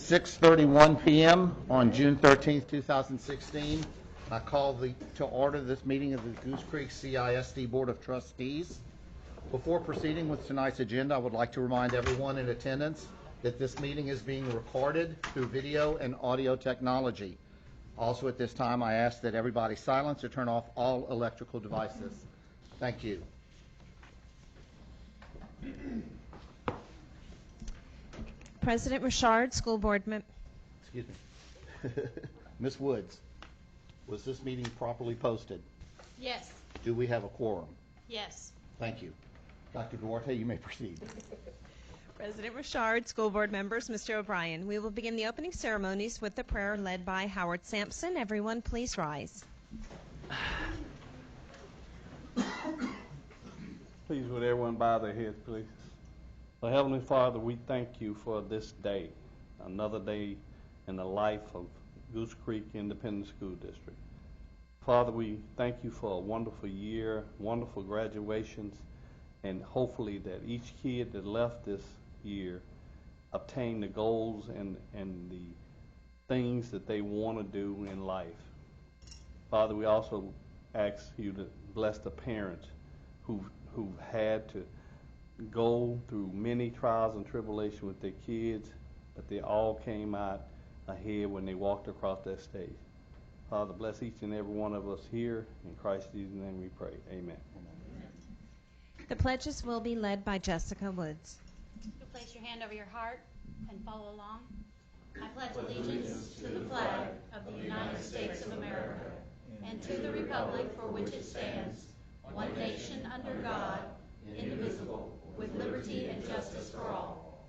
6:31 p.m. on June 13th, 2016. I call to order this meeting of the Goose Creek CISD Board of Trustees. Before proceeding with tonight's agenda, I would like to remind everyone in attendance that this meeting is being recorded through video and audio technology. Also at this time, I ask that everybody silence or turn off all electrical devices. Thank you. President Richard, School Board Member. Excuse me. Ms. Woods, was this meeting properly posted? Yes. Do we have a quorum? Yes. Thank you. Dr. Duarte, you may proceed. President Richard, School Board Members, Mr. O'Brien. We will begin the opening ceremonies with the prayer led by Howard Sampson. Everyone, please rise. Please, would everyone bow their heads, please? So, Heavenly Father, we thank you for this day, another day in the life of Goose Creek Independent School District. Father, we thank you for a wonderful year, wonderful graduations, and hopefully that each kid that left this year obtained the goals and the things that they want to do in life. Father, we also ask you to bless the parents who've had to go through many trials and tribulations with their kids, but they all came out ahead when they walked across that stage. Father, bless each and every one of us here. In Christ Jesus' name we pray. Amen. The pledges will be led by Jessica Woods. You'll place your hand over your heart and follow along. I pledge allegiance to the flag of the United States of America and to the republic for which it stands, one nation under God, indivisible, with liberty and justice for all.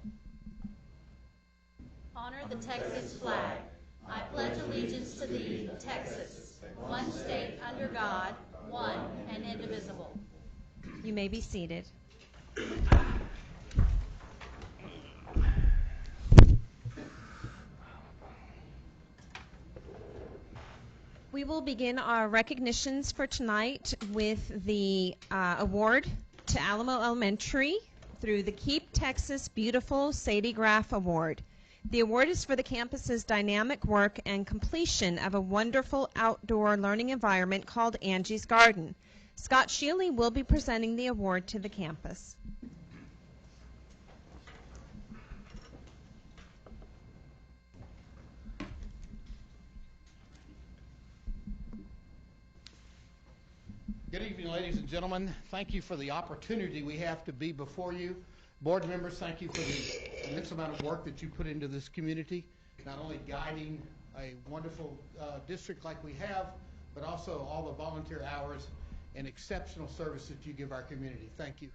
Honor the Texas flag. I pledge allegiance to thee, Texas, one state under God, one and indivisible. You may be seated. We will begin our recognitions for tonight with the award to Alamo Elementary through the Keep Texas Beautiful Sadie Graff Award. The award is for the campus's dynamic work and completion of a wonderful outdoor learning environment called Angie's Garden. Scott Shealy will be presenting the award to the campus. Good evening, ladies and gentlemen. Thank you for the opportunity we have to be before you. Board members, thank you for the immense amount of work that you put into this community, not only guiding a wonderful district like we have, but also all the volunteer hours and exceptional service that you give our community. Thank you.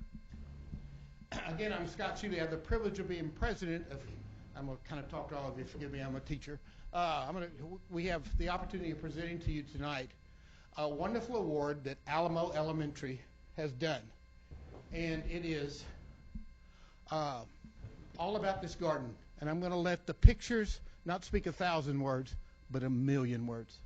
Again, I'm Scott Shealy. I have the privilege of being president of, I'm going to kind of talk to all of you, forgive me, I'm a teacher. We have the opportunity of presenting to you tonight a wonderful award that Alamo Elementary has done. And it is all about this garden. And I'm going to let the pictures not speak 1,000 words, but 1,000,000 words.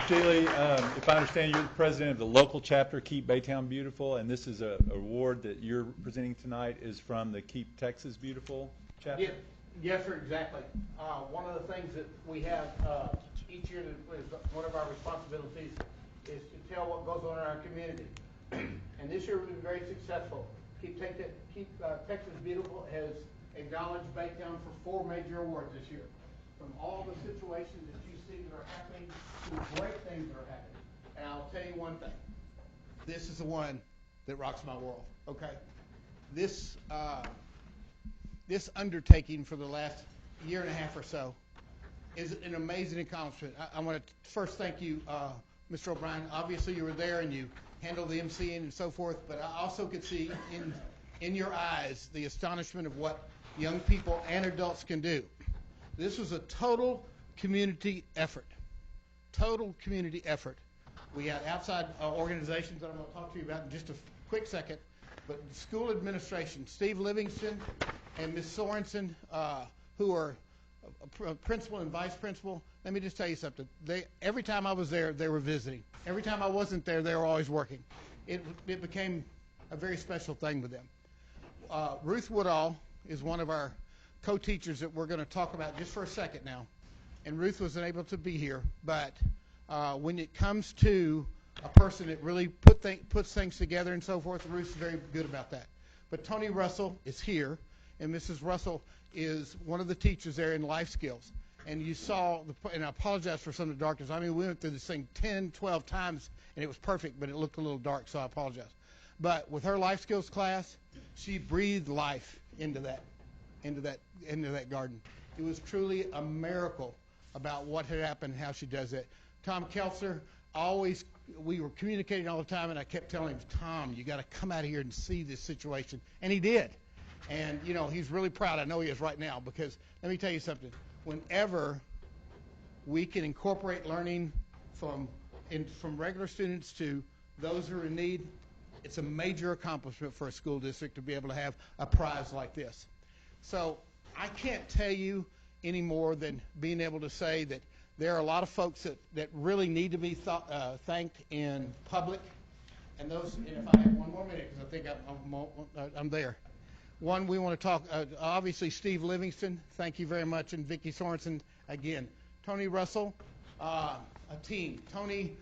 Julie, if I understand, you're the president of the local chapter, Keep Baytown Beautiful, and this is a award that you're presenting tonight is from the Keep Texas Beautiful chapter? Yes, sir, exactly. One of the things that we have each year that is one of our responsibilities is to tell what goes on in our community. And this year we've been very successful. Keep Texas Beautiful has acknowledged Baytown for 4 major awards this year. From all the situations that you see that are happening to the great things that are happening. And I'll tell you one thing. This is the one that rocks my world, okay? This undertaking for the last year and a half or so is an amazing accomplishment. I want to first thank you, Mr. O'Brien. Obviously, you were there and you handled the emceeing and so forth, but I also could see in your eyes the astonishment of what young people and adults can do. This was a total community effort. Total community effort. We had outside organizations that I'm going to talk to you about in just a quick second, but school administration, Steve Livingston and Ms. Sorensen, who are a principal and vice principal. Let me just tell you something. Every time I was there, they were visiting. Every time I wasn't there, they were always working. It became a very special thing with them. Ruth Woodall is one of our co-teachers that we're going to talk about just for a second now. And Ruth wasn't able to be here, but when it comes to a person that really puts things together and so forth, Ruth's very good about that. But Tony Russell is here, and Mrs. Russell is one of the teachers there in life skills. And you saw, and I apologize for some of the darkness. I mean, we went through this thing 10, 12 times, and it was perfect, but it looked a little dark, so I apologize. But with her life skills class, she breathed life into that garden. It was truly a miracle about what had happened and how she does it. Tom Kelser, we were communicating all the time, and I kept telling him, Tom, you got to come out here and see this situation. And he did. And, you know, he's really proud. I know he is right now, because let me tell you something. Whenever we can incorporate learning from regular students to those who are in need, it's a major accomplishment for a school district to be able to have a prize like this. So I can't tell you any more than being able to say that there are a lot of folks that really need to be thanked in public. And if I have one more minute, because I think I'm there. One, we want to talk, obviously, Steve Livingston, thank you very much, and Vicki Sorensen, again. Tony Russell, a team. Tony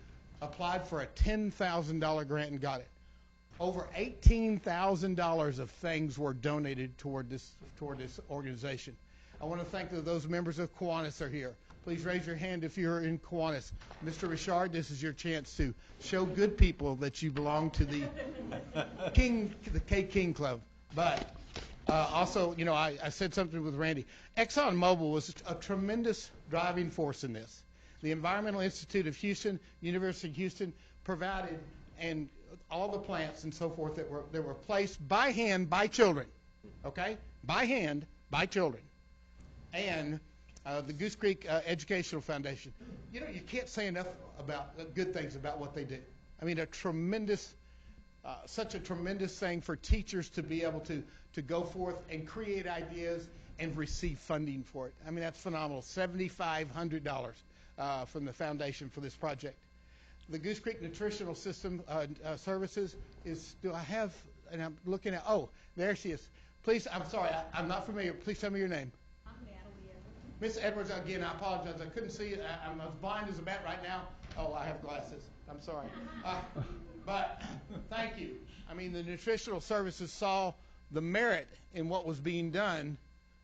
applied for a $10,000 grant and got it. Over $18,000 of things were donated toward this organization. I want to thank those members of Kiwanis are here. Please raise your hand if you're in Kiwanis. Mr. Richard, this is your chance to show good people that you belong to the K King Club. But also, you know, I said something with Randy. ExxonMobil was a tremendous driving force in this. The Environmental Institute of Houston, University of Houston, provided and all the plants and so forth that were placed by hand by children, okay? By hand by children. And the Goose Creek Educational Foundation. You know, you can't say enough about good things about what they do. I mean, such a tremendous thing for teachers to be able to go forth and create ideas and receive funding for it. I mean, that's phenomenal. $7,500 from the foundation for this project. The Goose Creek Nutritional System Services do I have, and I'm looking at, oh, there she is. Please, I'm sorry, I'm not familiar. Please tell me your name. I'm Natalie Edwards. Miss Edwards, again, I apologize. I couldn't see it. I'm as blind as a bat right now. Oh, I have glasses. I'm sorry. But thank you. I mean, the nutritional services saw the merit in what was being done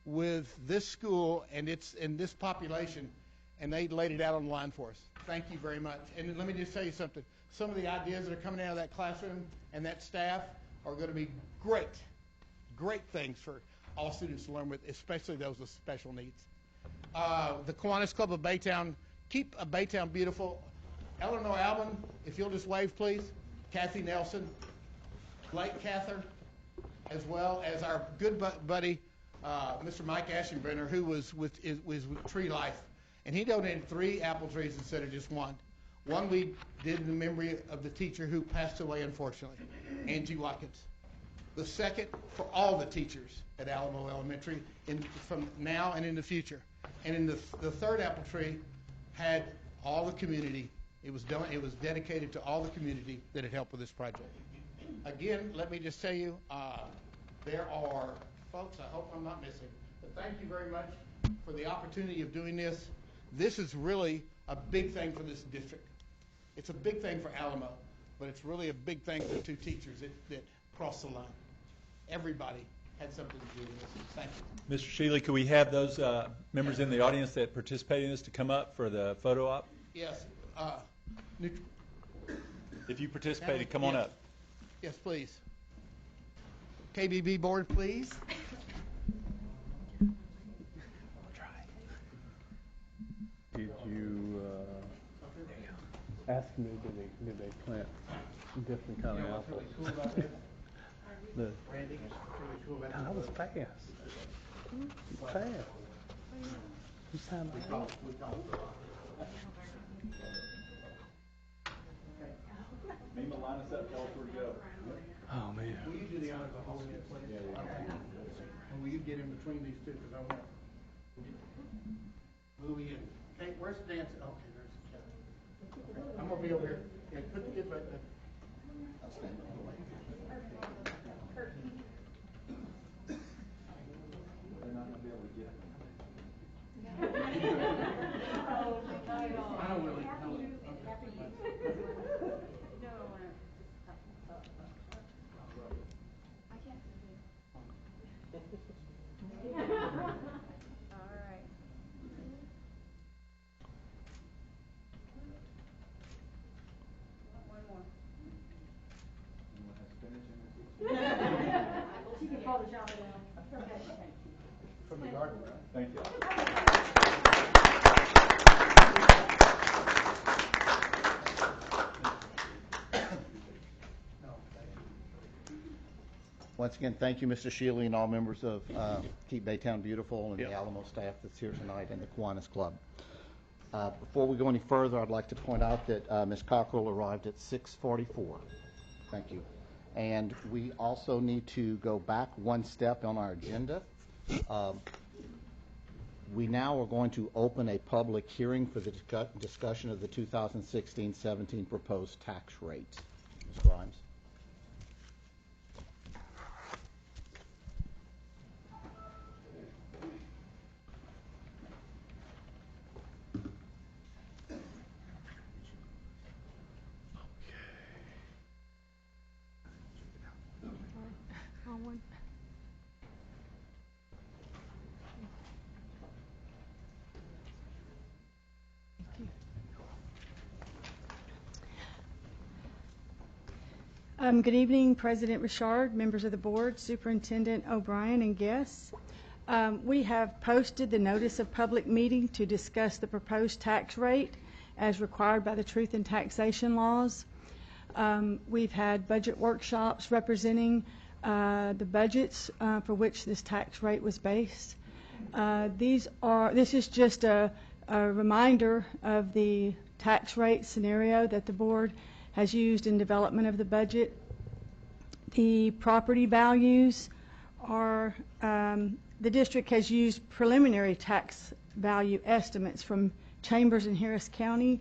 with this school and this population, and they laid it out on the line for us. Thank you very much. And let me just tell you something. Some of the ideas that are coming out of that classroom and that staff are going to be great things for all students to learn with, especially those with special needs. The Kiwanis Club of Baytown, keep Baytown beautiful. Eleanor Alban, if you'll just wave, please. Kathy Nelson, Blake Cather, as well as our good buddy, Mr. Mike Ashenbrenner, who was with Tree Life. And he donated 3 apple trees instead of just one. One we did in memory of the teacher who passed away, unfortunately, Angie Watkins. The second for all the teachers at Alamo Elementary from now and in the future. And in the third apple tree had all the community It was dedicated to all the community that had helped with this project. Again, let me just tell you, there are folks, I hope I'm not missing, but thank you very much for the opportunity of doing this. This is really a big thing for this district. It's a big thing for Alamo, but it's really a big thing for two teachers that crossed the line. Everybody had something to do with this. Thank you. Mr. Shealy, could we have those members in the audience that participated in this to come up for the photo op? Yes. If you participated, come on Yes. up. Yes, please. KBB board, please. Did you ask me, did they plant different kind of apples? Cool about this? The- Randy, really cool about That was fast. Fast. You sound like Mima, line us up, tell us where to go. oh man. Will you do the honors of holding it, please? And will you get in between these two, because I want to move in. Kate, where's the dance? Okay, there's Kevin. Okay, I'm going to be over here. Yeah, put the kids right there. I'll stand on the way. They're not gonna be able to get it. I don't really know. From the garden, right? Thank you. Once again, thank you, Mr. Shealy, and all members of Keep Baytown Beautiful and the Alamo staff that's here tonight and the Kiwanis Club. Before we go any further, I'd like to point out that Ms. Cockrell arrived at 6:44. Thank you. And we also need to go back one step on our agenda. We now are going to open a public hearing for the discussion of the 2016-17 proposed tax rate. Ms. Grimes. Good evening, President Richard, members of the board, Superintendent O'Brien, and guests. We have posted the notice of public meeting to discuss the proposed tax rate as required by the Truth in Taxation laws. We've had budget workshops representing the budgets for which this tax rate was based. This is just a reminder of the tax rate scenario that the board has used in development of the budget. The property values are, the district has used preliminary tax value estimates from Chambers in Harris County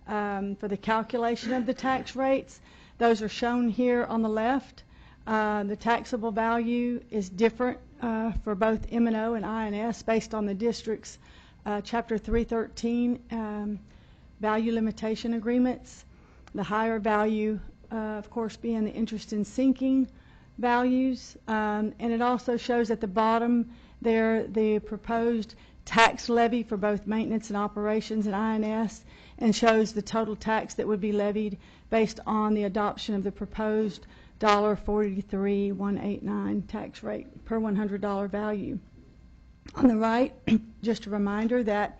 for the calculation of the tax rates. Those are shown here on the left. The taxable value is different for both M&O and INS based on the district's Chapter 313 value limitation agreements. The higher value, of course, being the interest in sinking values. And it also shows at the bottom there the proposed tax levy for both maintenance and operations and INS, and shows the total tax that would be levied based on the adoption of the proposed $43,189 tax rate per $100 value. On the right, just a reminder that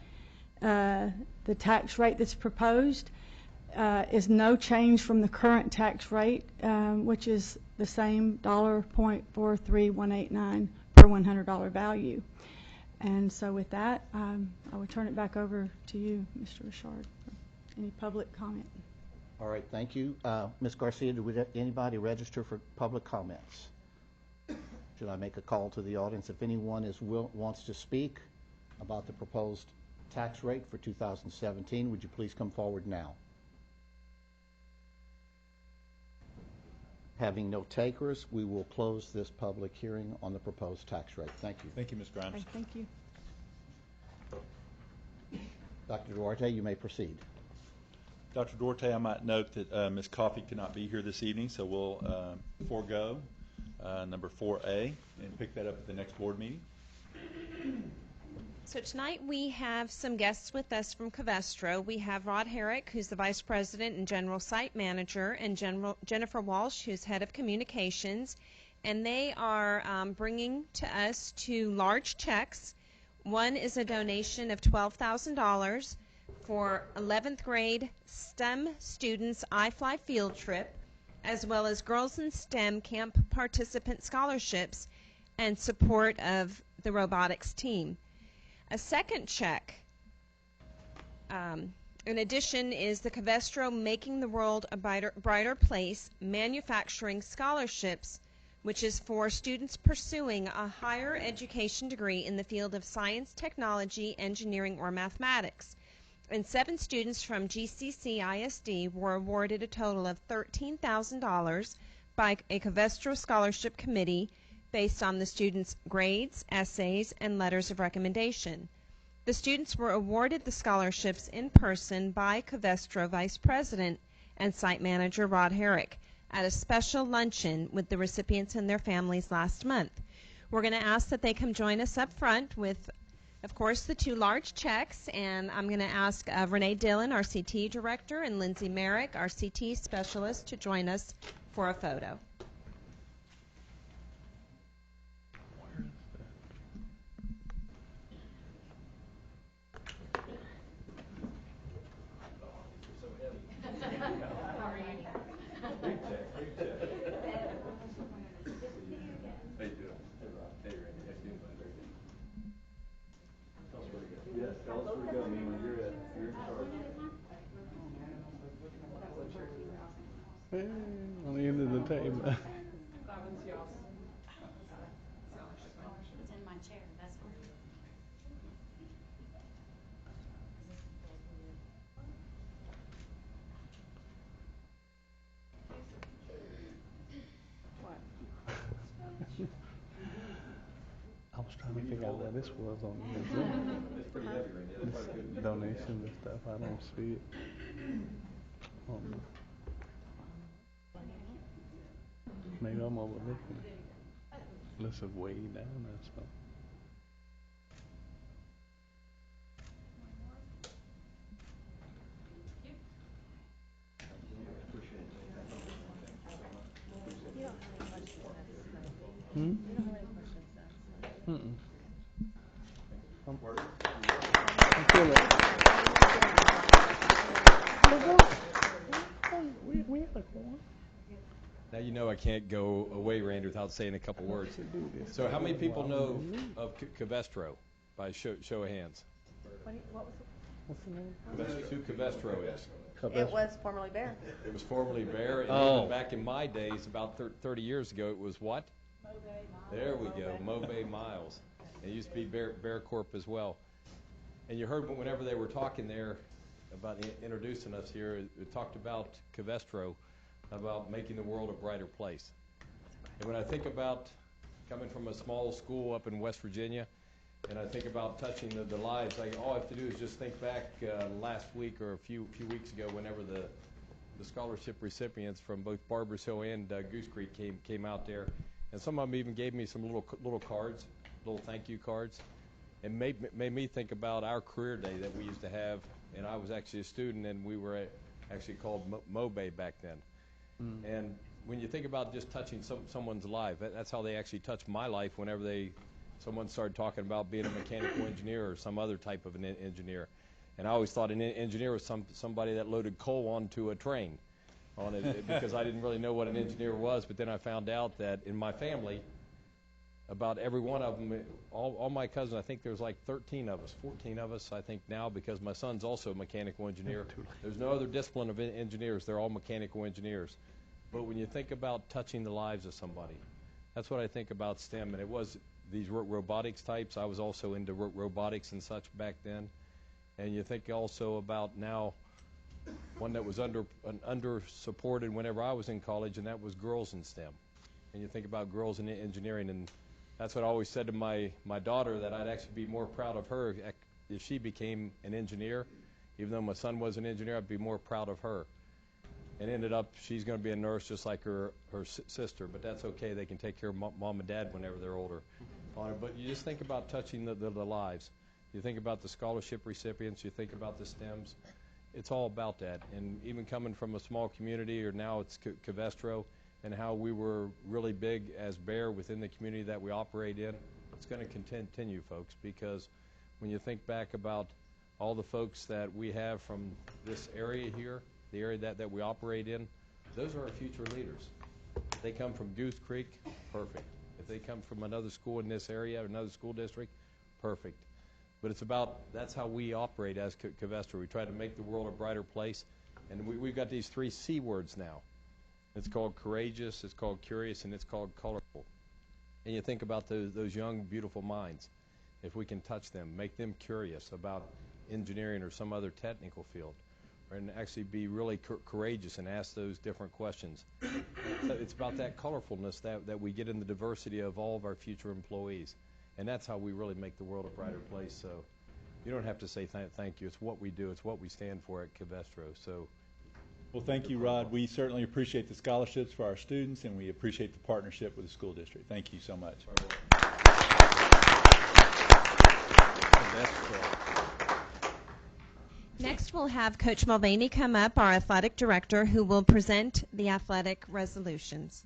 the tax rate that's proposed is no change from the current tax rate, which is the same $0.43189 per $100 value. And so with that, I will turn it back over to you, Mr. Richard, for any public comment. All right, thank you. Ms. Garcia, did anybody register for public comments? Should I make a call to the audience? If anyone wants to speak about the proposed tax rate for 2017, would you please come forward now? Having no takers, we will close this public hearing on the proposed tax rate. Thank you. Thank you, Ms. Grimes. Thank you. Dr. Duarte, you may proceed. Dr. Duarte, I might note that Ms. Coffey could not be here this evening, so we'll forego number 4A and pick that up at the next board meeting. So tonight we have some guests with us from Covestro. We have Rod Herrick, who's the Vice President and General Site Manager, and Jennifer Walsh, who's Head of Communications. And they are bringing to us two large checks. One is a donation of $12,000 for 11th grade STEM students' iFly field trip, as well as Girls in STEM camp participant scholarships and support of the robotics team. A second check, in addition, is the Covestro Making the World a Brighter Place Manufacturing Scholarships, which is for students pursuing a higher education degree in the field of science, technology, engineering, or mathematics. And 7 students from GCCISD were awarded a total of $13,000 by a Covestro Scholarship Committee based on the students' grades, essays, and letters of recommendation. The students were awarded the scholarships in person by Covestro Vice President and Site Manager Rod Herrick at a special luncheon with the recipients and their families last month. We're going to ask that they come join us up front with, of course, the two large checks, and I'm going to ask Renee Dillon, our CT Director, and Lindsay Merrick, our CT Specialist, to join us for a photo. On the end of the table. It's in my chair, that's where. I was trying to figure out where this was on the agenda. It's pretty heavy right now. This donation and stuff, I don't see it. Maybe I'm overlooking it. Unless it's way down or something. Hmm? Mm-mm. I'm feeling we had a quorum. Now you know I can't go away, Randy, without saying a couple words. So how many people know of Covestro by show of hands? What's the name? Who Covestro is? It was formerly Bear. It was formerly Bear, and Oh. even back in my days, about 30 years ago, it was what? There we go, Mobay Miles. It used to be Bear Corp as well. And you heard whenever they were talking there about introducing us here, it talked about Covestro, about making the world a brighter place. And when I think about coming from a small school up in West Virginia, and I think about touching the lives, all I have to do is just think back last week or a few weeks ago, whenever the scholarship recipients from both Barbers Hill and Goose Creek came out there, and some of them even gave me some little cards, little thank you cards, and made me think about our career day that we used to have. And I was actually a student, and we were actually called Mobay back then. And when you think about just touching someone's life, that's how they actually touched my life whenever someone started talking about being a mechanical engineer or some other type of an engineer. And I always thought an engineer was somebody that loaded coal onto a train on it because I didn't really know what an engineer was. But then I found out that in my family, about every one of them, all my cousins, I think there's like 13 of us, 14 of us, I think now, because my son's also a mechanical engineer. There's no other discipline of engineers. They're all mechanical engineers. But when you think about touching the lives of somebody, that's what I think about STEM. And it was these robotics types. I was also into robotics and such back then. And you think also about now one that was under-supported whenever I was in college, and that was girls in STEM. And you think about girls in engineering, and that's what I always said to my daughter, that I'd actually be more proud of her if she became an engineer. Even though my son was an engineer, I'd be more proud of her. And ended up, she's going to be a nurse just like her sister, but that's okay. They can take care of mom and dad whenever they're older. But you just think about touching the lives. You think about the scholarship recipients. You think about the STEMs. It's all about that. And even coming from a small community, or now it's Covestro, and how we were really big as Bear within the community that we operate in, it's going to continue, folks, because when you think back about all the folks that we have from this area here, the area that we operate in, those are our future leaders. If they come from Goose Creek, perfect. If they come from another school in this area or another school district, perfect. But it's about, that's how we operate as Covestro. We try to make the world a brighter place, and we've got these 3 C words now. It's called courageous, it's called curious, and it's called colorful. And you think about those young, beautiful minds. If we can touch them, make them curious about engineering or some other technical field, and actually be really courageous and ask those different questions. So it's about that colorfulness that we get in the diversity of all of our future employees. And that's how we really make the world a brighter place. So you don't have to say thank you. It's what we do. It's what we stand for at Covestro. So, Well, thank you, Rod. We certainly appreciate the scholarships for our students, and we appreciate the partnership with the school district. Thank you so much. Next, we'll have Coach Mulvaney come up, our athletic director, who will present the athletic resolutions.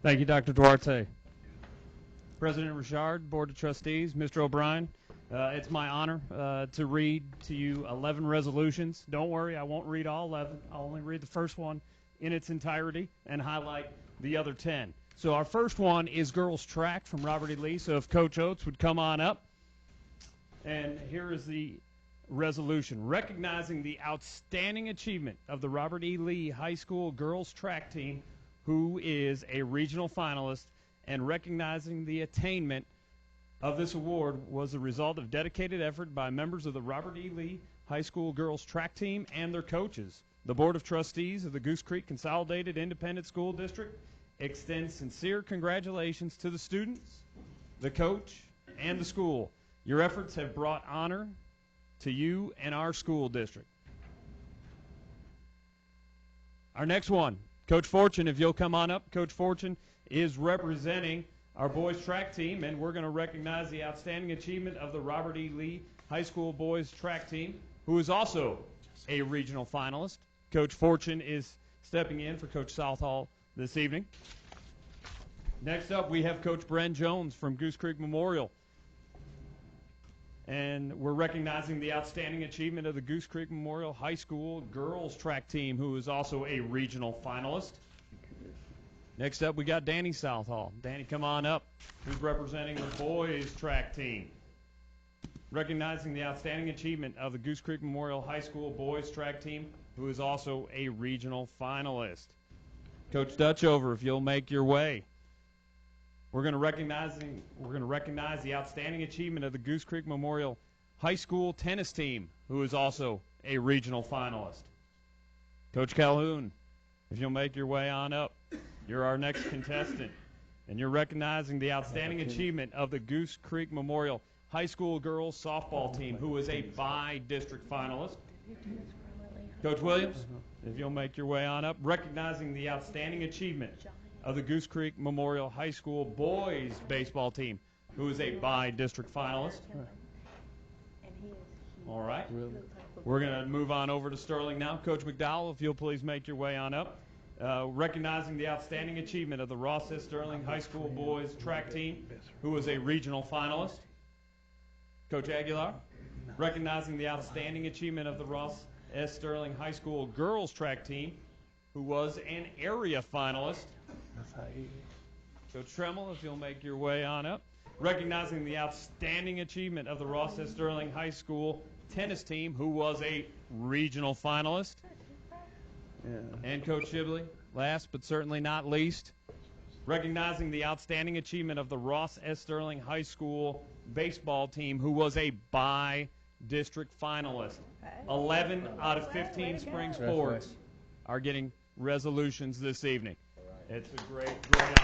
Thank you, Dr. Duarte. President Richard, Board of Trustees, Mr. O'Brien, it's my honor to read to you 11 resolutions. Don't worry, I won't read all 11. I'll only read the first one in its entirety and highlight the other 10. So our first one is girls track from Robert E. Lee. So if Coach Oates would come on up. And here is the resolution. Recognizing the outstanding achievement of the Robert E. Lee High School girls track team, who is a regional finalist, and recognizing the attainment of this award was a result of dedicated effort by members of the Robert E. Lee High School girls track team and their coaches. The Board of Trustees of the Goose Creek Consolidated Independent School District extends sincere congratulations to the students, the coach, and the school. Your efforts have brought honor to you and our school district. Our next one, Coach Fortune, if you'll come on up. Coach Fortune is representing our boys track team, and we're going to recognize the outstanding achievement of the Robert E. Lee High School boys track team, who is also a regional finalist. Coach Fortune is stepping in for Coach Southall this evening. Next up, we have Coach Bren Jones from Goose Creek Memorial. And we're recognizing the outstanding achievement of the Goose Creek Memorial High School girls track team, who is also a regional finalist. Next up, we got Danny Southall. Danny, come on up. Who's representing the boys track team. Recognizing the outstanding achievement of the Goose Creek Memorial High School boys track team, who is also a regional finalist. Coach Dutchover, if you'll make your way. We're going to recognize the outstanding achievement of the Goose Creek Memorial High School tennis team, who is also a regional finalist. Coach Calhoun, if you'll make your way on up, you're our next contestant. And you're recognizing the outstanding achievement of the Goose Creek Memorial High School girls softball team, who is a by-district finalist. Coach Williams, if you'll make your way on up, recognizing the outstanding achievement of the Goose Creek Memorial High School boys baseball team, who is a by-district finalist. All right. We're going to move on over to Sterling now. Coach McDowell, if you'll please make your way on up. Recognizing the outstanding achievement of the Ross S. Sterling High School boys track team, who is a regional finalist. Coach Aguilar, recognizing the outstanding achievement of the Ross S. Sterling High School girls track team, who was an area finalist. Coach Tremmel, if you'll make your way on up. Recognizing the outstanding achievement of the Ross S. Sterling High School tennis team, who was a regional finalist. And Coach Shibley, last but certainly not least, recognizing the outstanding achievement of the Ross S. Sterling High School baseball team, who was a by district finalists. 11 out of 15 Springs boards are getting resolutions this evening. It's a great honor.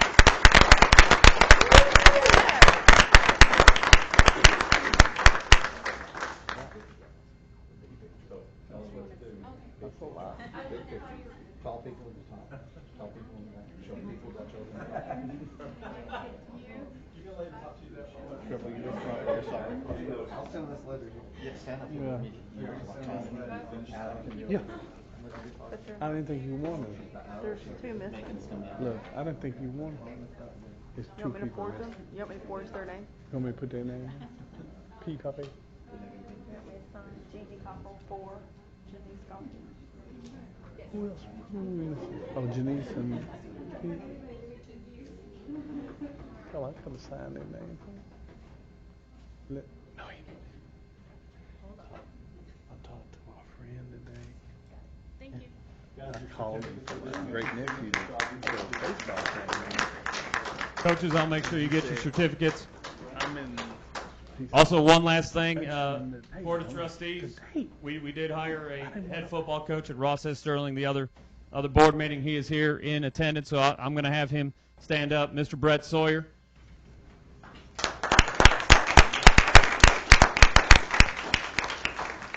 Tall people at the top. Tall people in the back. Short people got children. You can lay the top to that one. Triple, you just want to sorry. I'll send this letter. Yeah, stand up. Yeah. Yeah. I didn't think you wanted. There's two missing. Look, I didn't think you wanted. It's You two want me to people. forge them? You want me to forge their name? You want me to put their name? P. Puppy. Jeannie Cockrell, 4. Janice Cockrell. Who else? Oh, Janice and Pete. Oh, I could have signed their name. No, I talked to my friend today. Thank you. I called him for my great nephew to baseball game. Coaches, I'll make sure you get your certificates. I'm in. Also, one last thing, Board of Trustees, we did hire a head football coach at Ross S. Sterling, the other board meeting. He is here in attendance, so I'm going to have him stand up. Mr. Brett Sawyer.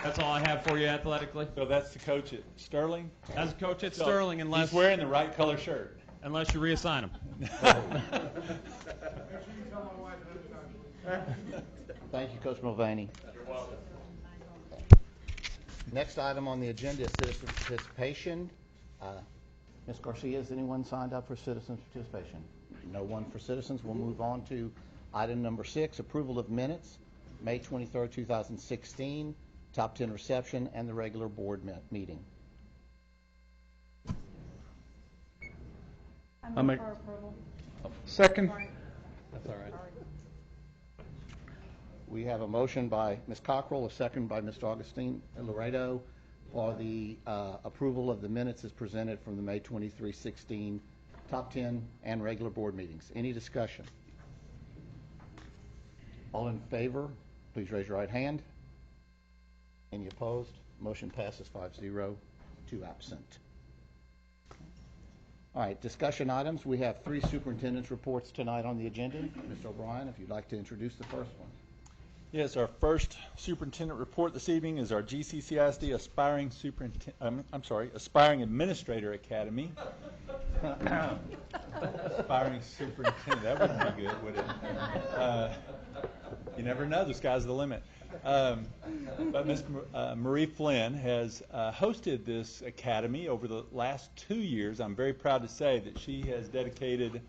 That's all I have for you athletically. So that's the coach at Sterling? As a coach at So Sterling, he's wearing the right color shirt. Unless you reassign him. Thank you, Coach Mulvaney. You're welcome. Next item on the agenda is citizen participation. Ms. Garcia, has anyone signed up for citizen participation? No one for citizens. We'll move on to item number 6, approval of minutes, May 23rd, 2016, top 10 reception, and the regular board meeting. I make- for approval. Second. That's all right. We have a motion by Ms. Cockrell, a second by Mr. Augustine Laredo for the approval of the minutes as presented from the May 23, 16 top 10 and regular board meetings. Any discussion? All in favor, please raise your right hand. Any opposed? Motion passes 5-0, 2 absent. All right, discussion items. We have 3 superintendent's reports tonight on the agenda. Mr. O'Brien, if you'd like to introduce the first one. Yes, our first superintendent report this evening is our GCCISD Aspiring Administrator Academy. Aspiring superintendent, that wouldn't be good, would it? You never know, the sky's the limit. But Ms. Marie Flynn has hosted this academy over the last 2 years. I'm very proud to say that she has dedicated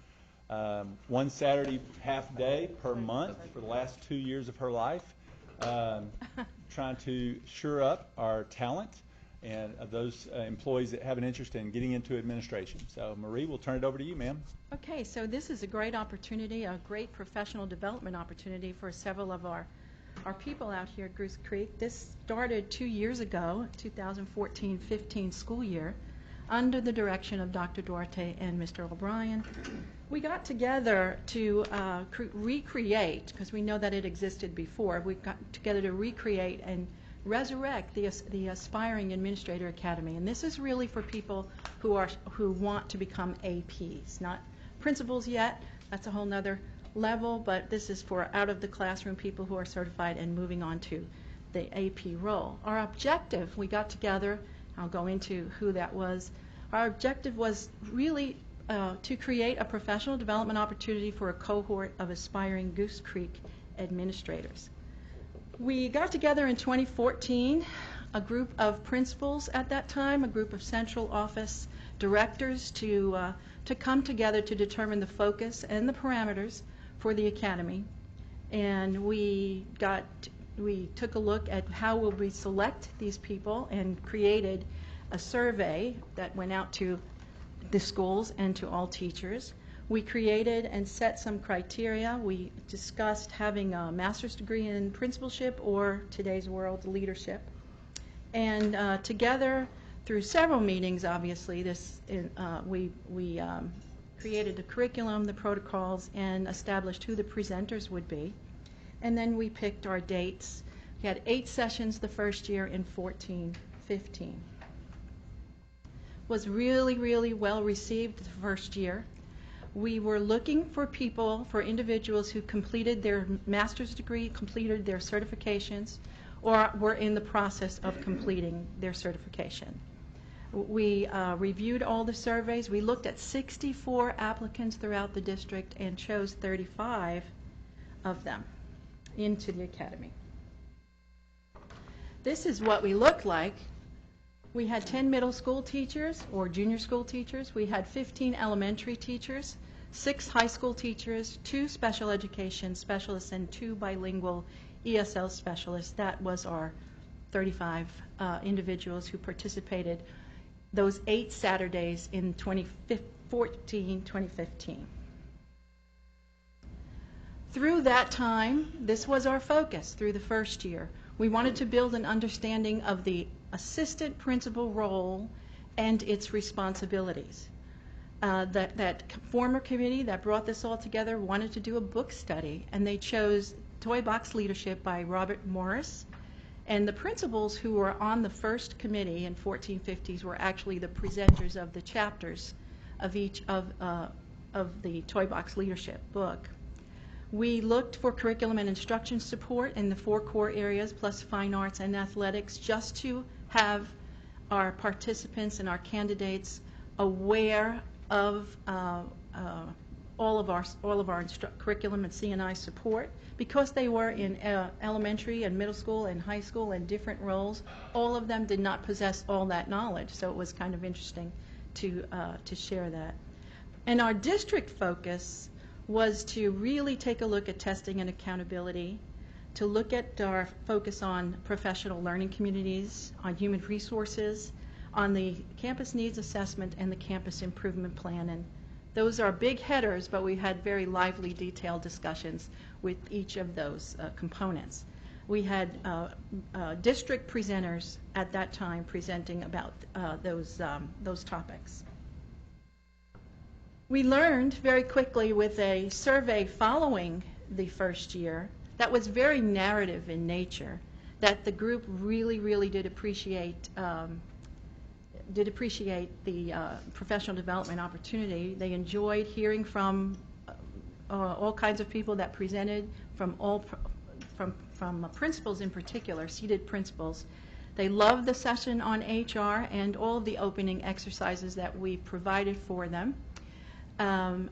one Saturday half day per month for the last 2 years of her life, trying to shore up our talent and of those employees that have an interest in getting into administration. So Marie, we'll turn it over to you, ma'am. Okay, so this is a great opportunity, a great professional development opportunity for several of our people out here at Goose Creek. This started 2 years ago, 2014-15 school year, under the direction of Dr. Duarte and Mr. O'Brien. We got together to recreate, because we know that it existed before, we got together to recreate and resurrect the Aspiring Administrator Academy. And this is really for people who want to become APs, not principals yet. That's a whole nother level, but this is for out of the classroom people who are certified and moving on to the AP role. Our objective, we got together, I'll go into who that was. Our objective was really to create a professional development opportunity for a cohort of aspiring Goose Creek administrators. We got together in 2014, a group of principals at that time, a group of central office directors to come together to determine the focus and the parameters for the academy. And we took a look at how will we select these people and created a survey that went out to the schools and to all teachers. We created and set some criteria. We discussed having a master's degree in principalship or today's world leadership. And together, through several meetings, obviously, we created the curriculum, the protocols, and established who the presenters would be. And then we picked our dates We had 8 sessions the first year in 14-15. Was really, really well received the first year. We were looking for people, for individuals who completed their master's degree, completed their certifications, or were in the process of completing their certification. We reviewed all the surveys. We looked at 64 applicants throughout the district and chose 35 of them into the academy. This is what we looked like. We had 10 middle school teachers or junior school teachers. We had 15 elementary teachers, 6 high school teachers, 2 special education specialists, and 2 bilingual ESL specialists. That was our 35 individuals who participated those 8 Saturdays in 2014-2015. Through that time, this was our focus through the first year. We wanted to build an understanding of the assistant principal role and its responsibilities. That former committee that brought this all together wanted to do a book study, and they chose Toy Box Leadership by Robert Morris. And the principals who were on the first committee in 1450s were actually the presenters of the chapters of each of the Toy Box Leadership book. We looked for curriculum and instruction support in the 4 core areas, plus fine arts and athletics, just to have our participants and our candidates aware of all of our curriculum and C&I support. Because they were in elementary and middle school and high school and different roles, all of them did not possess all that knowledge, so it was kind of interesting to share that. And our district focus was to really take a look at testing and accountability, to look at our focus on professional learning communities, on human resources, on the campus needs assessment and the campus improvement plan. And those are big headers, but we had very lively, detailed discussions with each of those components. We had district presenters at that time presenting about those topics. We learned very quickly with a survey following the first year that was very narrative in nature, that the group really, really did appreciate the professional development opportunity. They enjoyed hearing from all kinds of people that presented, from principals in particular, seated principals. They loved the session on HR and all of the opening exercises that we provided for them.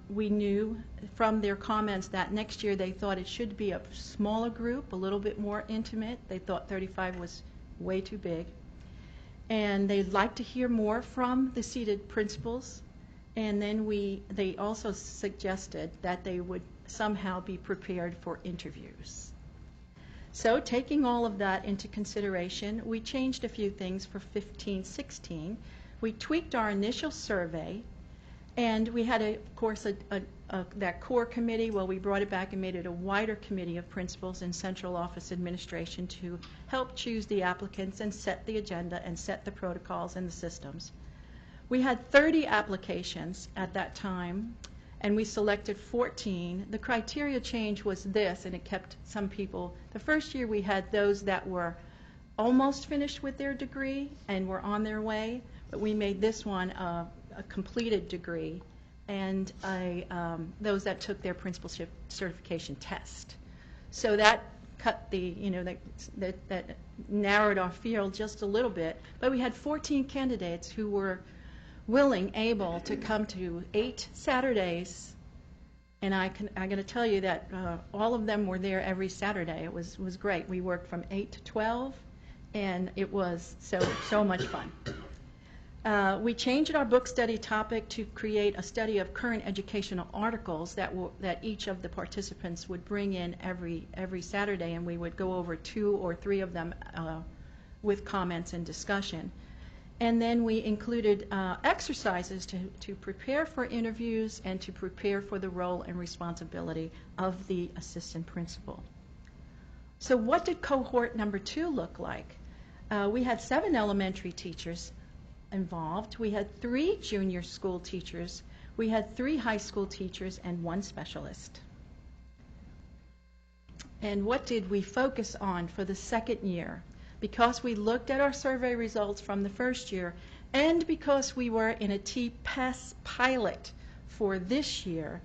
We knew from their comments that next year they thought it should be a smaller group, a little bit more intimate. They thought 35 was way too big. And they'd like to hear more from the seated principals. And then they also suggested that they would somehow be prepared for interviews. So taking all of that into consideration, we changed a few things for 15-16. We tweaked our initial survey, and we had, of course, that core committee. Well, we brought it back and made it a wider committee of principals and central office administration to help choose the applicants and set the agenda and set the protocols and the systems. We had 30 applications at that time, and we selected 14. The criteria change was this, and it kept some people. The first year we had those that were almost finished with their degree and were on their way, but we made this one a completed degree, and those that took their principalship certification test. So that cut the, that narrowed our field just a little bit, but we had 14 candidates who were willing, able to come to 8 Saturdays, and I'm going to tell you that all of them were there every Saturday. It was great. We worked from 8 to 12, and it was so much fun. We changed our book study topic to create a study of current educational articles that each of the participants would bring in every Saturday, and we would go over 2 or 3 of them with comments and discussion. And then we included exercises to prepare for interviews and to prepare for the role and responsibility of the assistant principal. So what did cohort number 2 look like? We had 7 elementary teachers involved. We had 3 junior school teachers. We had 3 high school teachers and 1 specialist. And what did we focus on for the second year? Because we looked at our survey results from the first year, and because we were in a TPES pilot for this year,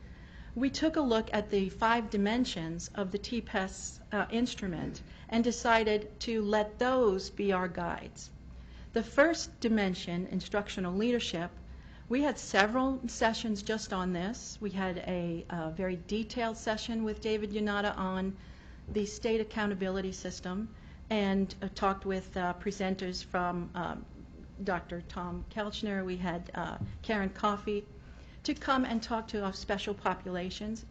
we took a look at the 5 dimensions of the TPES instrument and decided to let those be our guides. The first dimension, instructional leadership, we had several sessions just on this. We had a very detailed session with David Yanata on the state accountability system, and talked with presenters from Dr. Tom Kelchner. We had Karen Coffey to come and talk to our special populations.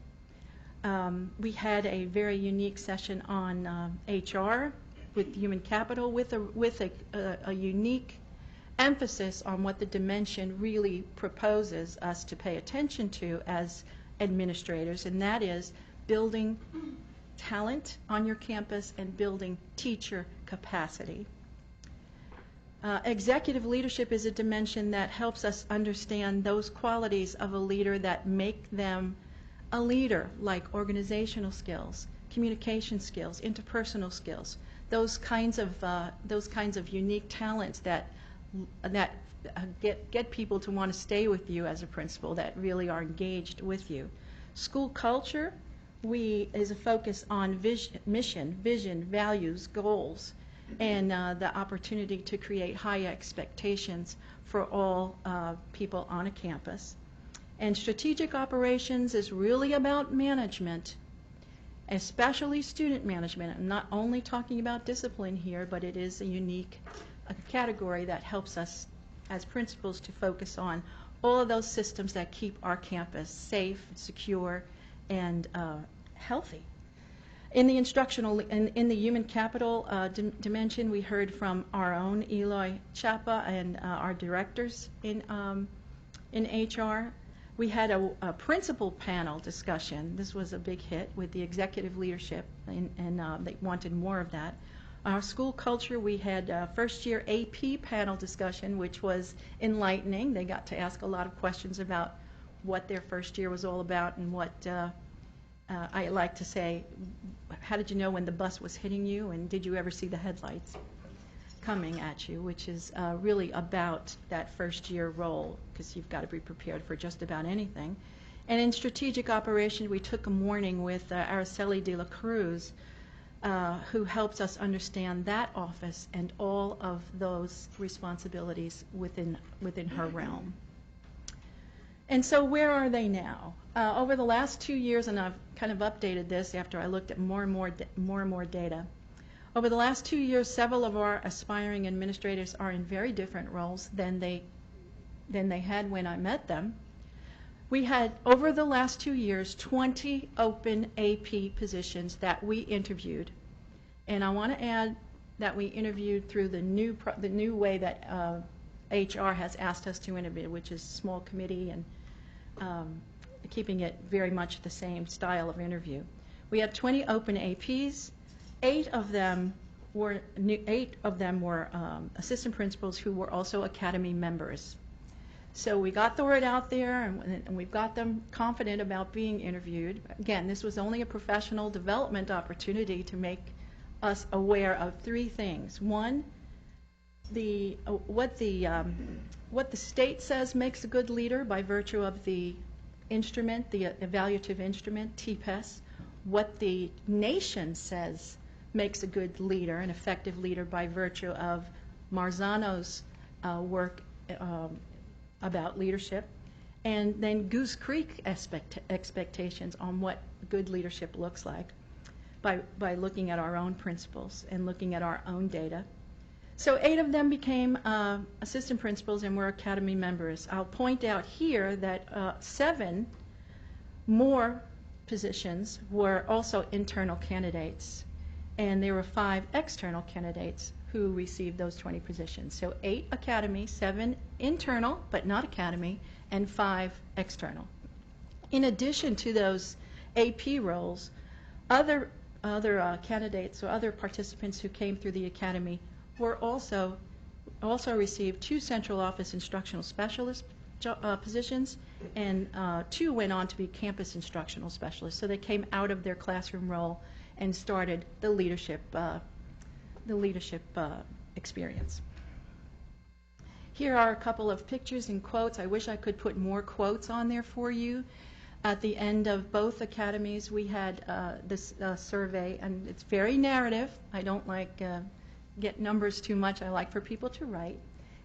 We had a very unique session on HR with human capital, with a unique emphasis on what the dimension really proposes us to pay attention to as administrators, and that is building talent on your campus and building teacher capacity. Executive leadership is a dimension that helps us understand those qualities of a leader that make them a leader, like organizational skills, communication skills, interpersonal skills, those kinds of unique talents that get people to want to stay with you as a principal, that really are engaged with you. School culture is a focus on mission, vision, values, goals, and the opportunity to create high expectations for all people on a campus. And strategic operations is really about management, especially student management. I'm not only talking about discipline here, but it is a unique category that helps us as principals to focus on all of those systems that keep our campus safe, secure, and healthy. In the instructional, in the human capital dimension, we heard from our own Eloy Chapa and our directors in HR. We had a principal panel discussion. This was a big hit with the executive leadership, and they wanted more of that. Our school culture, we had first year AP panel discussion, which was enlightening. They got to ask a lot of questions about what their first year was all about, and what I like to say, how did you know when the bus was hitting you, and did you ever see the headlights coming at you, which is really about that first year role, because you've got to be prepared for just about anything. And in strategic operations, we took a morning with Araceli de la Cruz, who helps us understand that office and all of those responsibilities within her realm. And so where are they now? Over the last 2 years, and I've kind of updated this after I looked at more and more data. Over the last 2 years, several of our aspiring administrators are in very different roles than they had when I met them. We had, over the last 2 years, 20 open AP positions that we interviewed. And I want to add that we interviewed through the new way that HR has asked us to interview, which is small committee and keeping it very much the same style of interview. We had 20 open APs. 8 of them were assistant principals who were also academy members. So we got the word out there, and we've got them confident about being interviewed. Again, this was only a professional development opportunity to make us aware of 3 things. One, what the state says makes a good leader by virtue of the instrument, the evaluative instrument, TPES. What the nation says makes a good leader, an effective leader, by virtue of Marzano's work about leadership, and then Goose Creek expectations on what good leadership looks like by looking at our own principles and looking at our own data. So 8 of them became assistant principals and were academy members. I'll point out here that 7 more positions were also internal candidates, and there were 5 external candidates who received those 20 positions. So 8 academy, 7 internal but not academy, and 5 external. In addition to those AP roles, other candidates or other participants who came through the academy were also received 2 central office instructional specialist positions, and 2 went on to be campus instructional specialists. So they came out of their classroom role and started the leadership experience. Here are a couple of pictures and quotes. I wish I could put more quotes on there for you. At the end of both academies, we had this survey, and it's very narrative. I don't like get numbers too much. I like for people to write.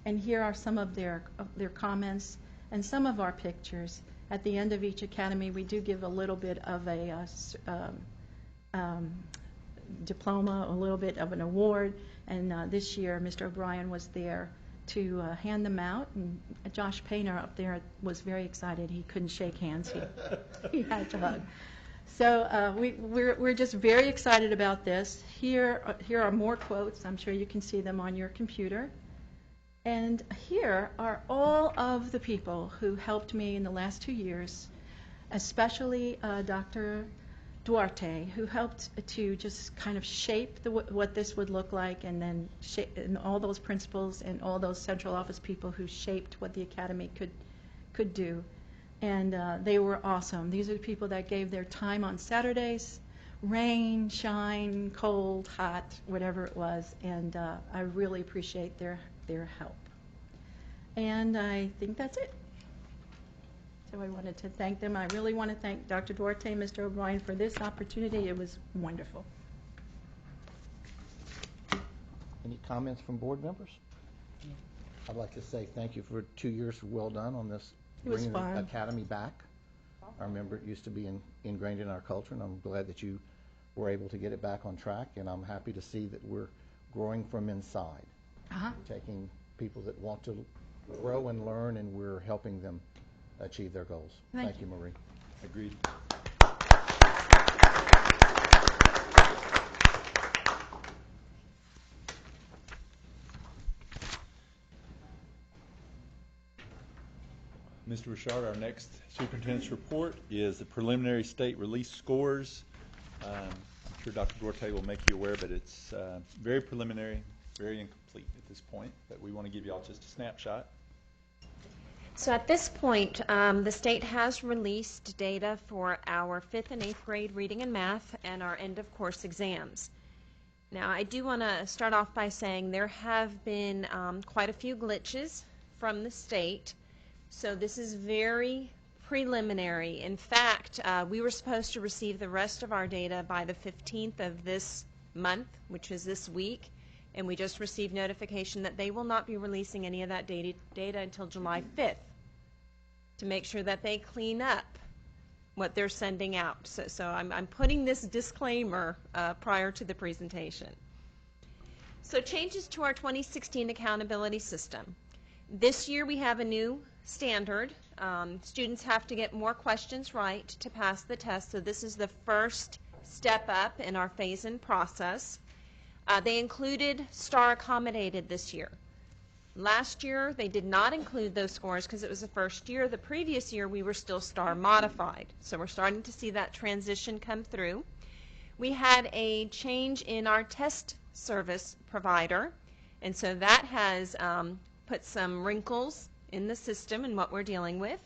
And here are some of their comments and some of our pictures. At the end of each academy, we do give a little bit of a diploma, a little bit of an award. And this year, Mr. O'Brien was there to hand them out, and Josh Painter up there was very excited. He couldn't shake hands. He had to hug. So we're just very excited about this. Here are more quotes. I'm sure you can see them on your computer. And here are all of the people who helped me in the last 2 years, especially Dr. Duarte, who helped to just kind of shape what this would look like, and then and all those principals and all those central office people who shaped what the academy could do. And they were awesome. These are the people that gave their time on Saturdays, rain, shine, cold, hot, whatever it was, and I really appreciate their help. And I think that's it. So I wanted to thank them. I really want to thank Dr. Duarte and Mr. O'Brien for this opportunity. It was wonderful. Any comments from board members? I'd like to say thank you for 2 years well done on this, It was bringing fun. the academy back. I remember it used to be ingrained in our culture, and I'm glad that you were able to get it back on track, and I'm happy to see that we're growing from inside, taking people that want to grow and learn, and we're helping them achieve their goals. Thank you, Marie. Agreed. Mr. Richard, our next superintendent's report is the preliminary state release scores. I'm sure Dr. Duarte will make you aware, but it's very preliminary, very incomplete at this point, but we want to give you all just a snapshot. So at this point, the state has released data for our 5th and 8th grade reading and math and our end of course exams. Now, I do want to start off by saying there have been quite a few glitches from the state. So this is very preliminary. In fact, we were supposed to receive the rest of our data by the 15th of this month, which is this week, and we just received notification that they will not be releasing any of that data until July 5th to make sure that they clean up what they're sending out. So I'm putting this disclaimer prior to the presentation. So changes to our 2016 accountability system. This year we have a new standard. Students have to get more questions right to pass the test, so this is the first step up in our phase-in process. They included STAR accommodated this year. Last year they did not include those scores because it was the first year. The previous year we were still STAR modified, so we're starting to see that transition come through. We had a change in our test service provider, and so that has put some wrinkles in the system and what we're dealing with.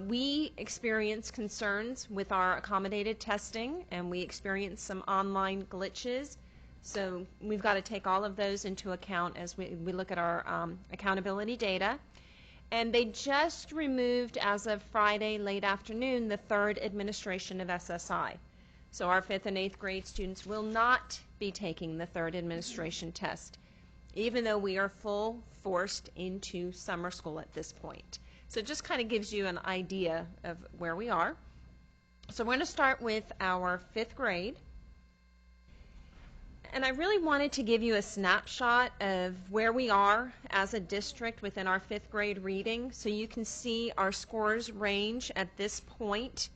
We experienced concerns with our accommodated testing, and we experienced some online glitches. So we've got to take all of those into account as we look at our accountability data. And they just removed, as of Friday late afternoon, the 3rd administration of SSI. So our 5th and 8th grade students will not be taking the 3rd administration test, even though we are full forced into summer school at this point. So it just kind of gives you an idea of where we are. So we're going to start with our 5th grade. And I really wanted to give you a snapshot of where we are as a district within our 5th grade reading, so you can see our scores range at this point,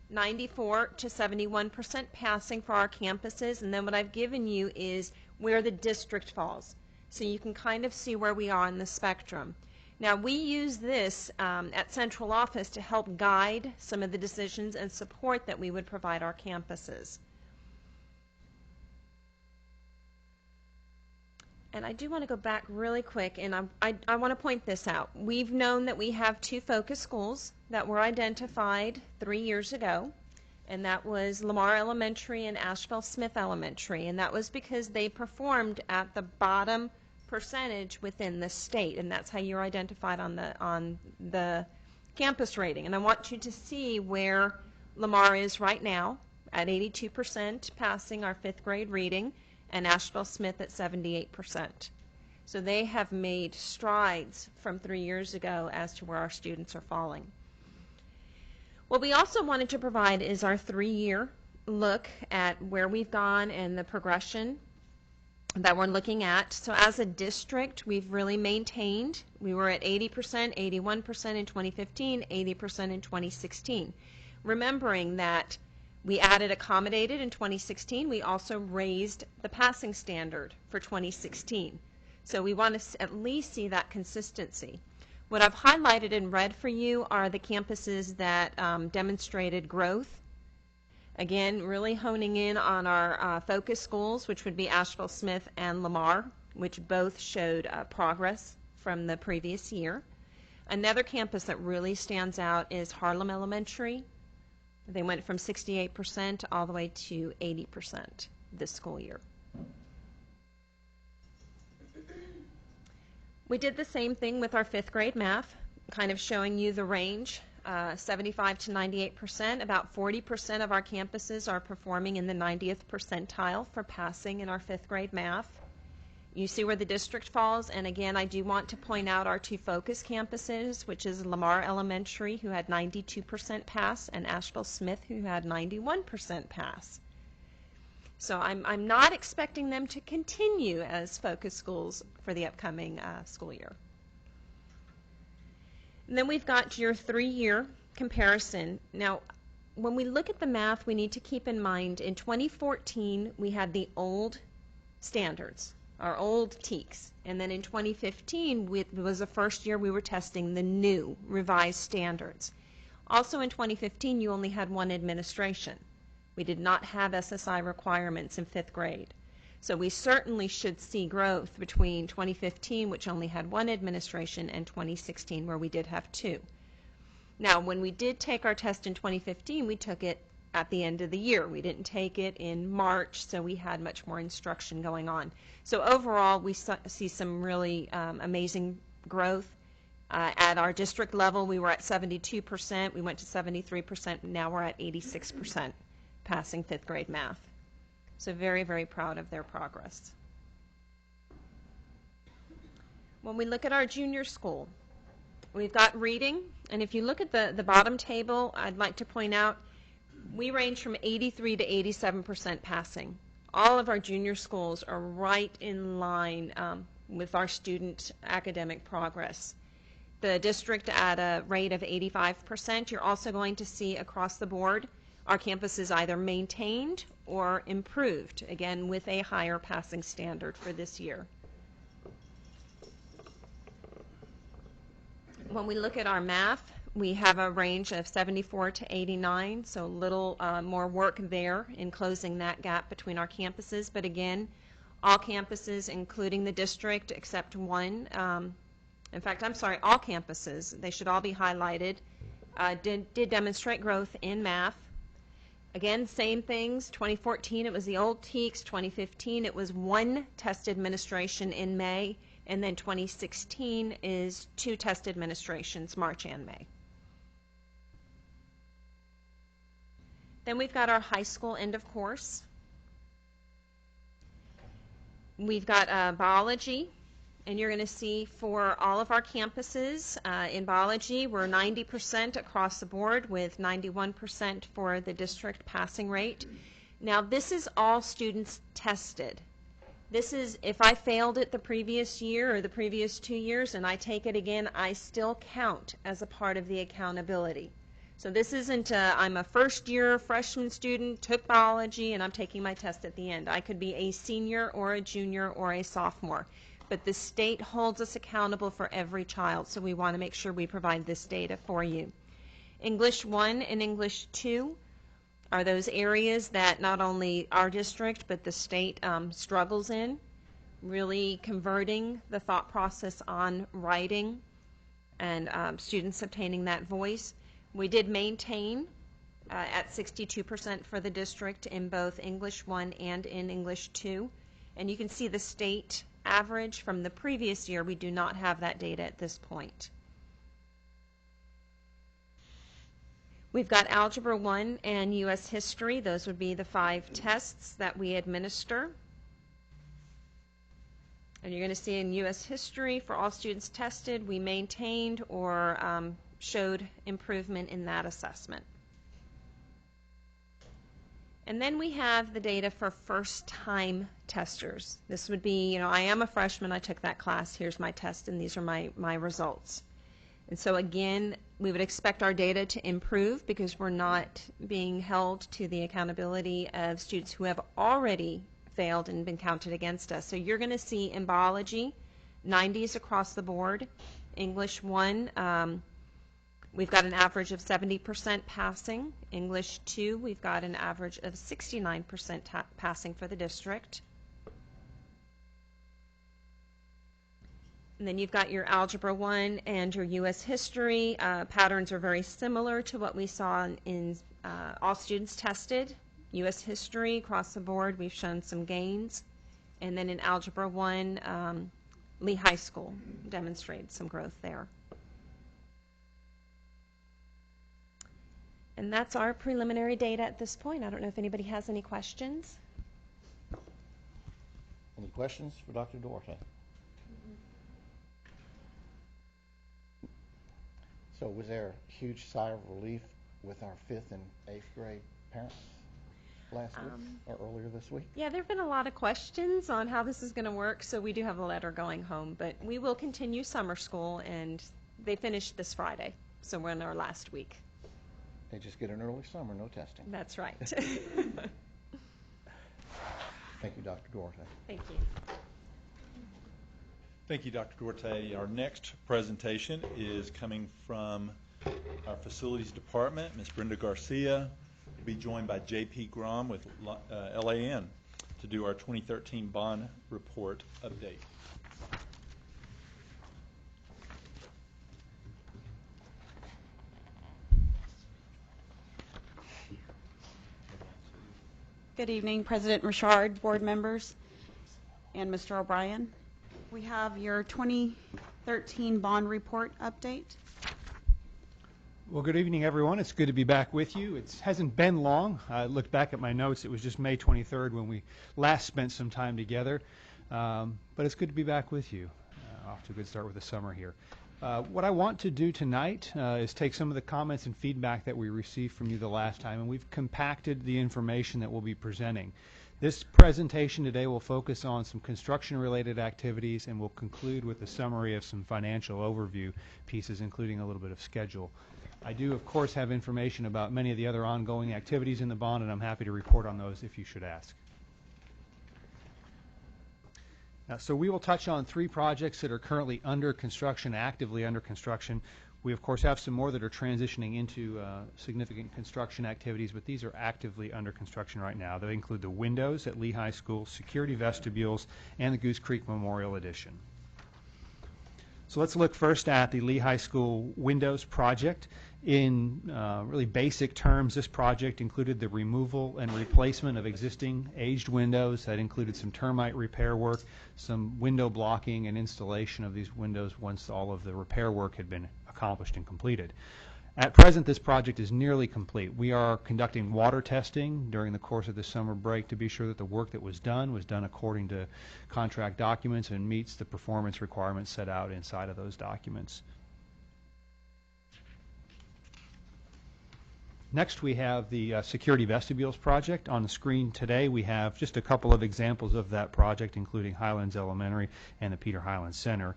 94 to 71% passing for our campuses, and then what I've given you is where the district falls, so you can kind of see where we are in the spectrum. Now, we use this at central office to help guide some of the decisions and support that we would provide our campuses. And I do want to go back really quick, and I want to point this out. We've known that we have 2 focus schools that were identified 3 years ago. and that was Lamar Elementary and Asheville Smith Elementary, and that was because they performed at the bottom percentage within the state, and that's how you're identified on the campus rating. And I want you to see where Lamar is right now at 82% passing our 5th grade reading, and Asheville Smith at 78%. So they have made strides from 3 years ago as to where our students are falling. What we also wanted to provide is our 3-year look at where we've gone and the progression that we're looking at. So as a district, we've really maintained. We were at 80%, 81% in 2015, 80% in 2016. Remembering that we added accommodated in 2016, we also raised the passing standard for 2016. So we want to at least see that consistency. What I've highlighted in red for you are the campuses that demonstrated growth. Again, really honing in on our focus schools, which would be Asheville Smith and Lamar, which both showed progress from the previous year. Another campus that really stands out is Harlem Elementary. They went from 68% all the way to 80% this school year. We did the same thing with our 5th grade math, kind of showing you the range, 75 to 98%. About 40% of our campuses are performing in the 90th percentile for passing in our 5th grade math. You see where the district falls, and again, I do want to point out our 2 focus campuses, which is Lamar Elementary, who had 92% pass, and Asheville Smith, who had 91% pass. So I'm not expecting them to continue as focus schools for the upcoming school year. And then we've got your 3-year comparison. Now, when we look at the math, we need to keep in mind in 2014 we had the old standards, our old TEKS, and then in 2015 it was the first year we were testing the new revised standards. Also in 2015 you only had one administration. We did not have SSI requirements in 5th grade. So we certainly should see growth between 2015, which only had one administration, and 2016, where we did have 2. Now, when we did take our test in 2015, we took it at the end of the year. We didn't take it in March, so we had much more instruction going on. So overall, we see some really amazing growth. At our district level, we were at 72%. We went to 73%. Now we're at 86%. Passing 5th grade math. So very, very proud of their progress. When we look at our junior school, we've got reading, and if you look at the bottom table, I'd like to point out we range from 83 to 87% passing. All of our junior schools are right in line with our student academic progress. The district at a rate of 85%, you're also going to see across the board our campuses either maintained or improved, again with a higher passing standard for this year. When we look at our math, we have a range of 74 to 89, so a little more work there in closing that gap between our campuses. But again, all campuses, including the district except one, in fact, I'm sorry, all campuses, they should all be highlighted, did demonstrate growth in math. Again, same things. 2014, it was the old TEKS. 2015, it was one test administration in May. And then 2016 is 2 test administrations, March and May. Then we've got our high school end of course. We've got biology. And you're going to see for all of our campuses in biology, we're 90% across the board with 91% for the district passing rate. Now, this is all students tested. This is, if I failed it the previous year or the previous 2 years and I take it again, I still count as a part of the accountability. So this isn't I'm a first-year freshman student, took biology, and I'm taking my test at the end. I could be a senior or a junior or a sophomore. But the state holds us accountable for every child, so we want to make sure we provide this data for you. English 1 and English 2 are those areas that not only our district but the state struggles in, really converting the thought process on writing and students obtaining that voice. We did maintain at 62% for the district in both English 1 and in English 2. And you can see the state average from the previous year. We do not have that data at this point. We've got Algebra 1 and U.S. History. Those would be the 5 tests that we administer. And you're going to see in U.S. History, for all students tested, we maintained or showed improvement in that assessment. And then we have the data for first-time testers. This would be, I am a freshman, I took that class, here's my test, and these are my results. And so again, we would expect our data to improve because we're not being held to the accountability of students who have already failed and been counted against us. So you're going to see in biology, 90s across the board. English 1, we've got an average of 70% passing. English 2, we've got an average of 69% passing for the district. And then you've got your Algebra 1 and your U.S. History. Patterns are very similar to what we saw in all students tested. U.S. History, across the board, we've shown some gains. And then in Algebra 1, Lee High School demonstrated some growth there. And that's our preliminary data at this point. I don't know if anybody has any questions. Any questions for Dr. Duarte? So was there a huge sigh of relief with our 5th and 8th grade parents last week or earlier this week? Yeah, there have been a lot of questions on how this is going to work, so we do have a letter going home. But we will continue summer school, and they finished this Friday, so we're in our last week. They just get an early summer, no testing. That's right. Thank you, Dr. Duarte. Thank you. Thank you, Dr. Duarte. Our next presentation is coming from our Facilities Department. Ms. Brenda Garcia will be joined by J.P. Grom with LAN to do our 2013 bond report update. Good evening, President Richard, board members, and Mr. O'Brien. We have your 2013 bond report update. Well, good evening, everyone. It's good to be back with you. It hasn't been long. I looked back at my notes. It was just May 23rd when we last spent some time together. But it's good to be back with you. Off to a good start with the summer here. What I want to do tonight is take some of the comments and feedback that we received from you the last time, and we've compacted the information that we'll be presenting. This presentation today will focus on some construction-related activities, and we'll conclude with a summary of some financial overview pieces, including a little bit of schedule. I do, of course, have information about many of the other ongoing activities in the bond, and I'm happy to report on those if you should ask. So we will touch on 3 projects that are currently under construction, actively under construction. We, of course, have some more that are transitioning into significant construction activities, but these are actively under construction right now. They include the windows at Lee High School, security vestibules, and the Goose Creek Memorial Addition. So let's look first at the Lee High School windows project. In really basic terms, this project included the removal and replacement of existing aged windows. That included some termite repair work, some window blocking, and installation of these windows once all of the repair work had been accomplished and completed. At present, this project is nearly complete. We are conducting water testing during the course of the summer break to be sure that the work that was done according to contract documents and meets the performance requirements set out inside of those documents. Next, we have the Security Vestibules project. On the screen today, we have just a couple of examples of that project, including Highlands Elementary and the Peter Highlands Center.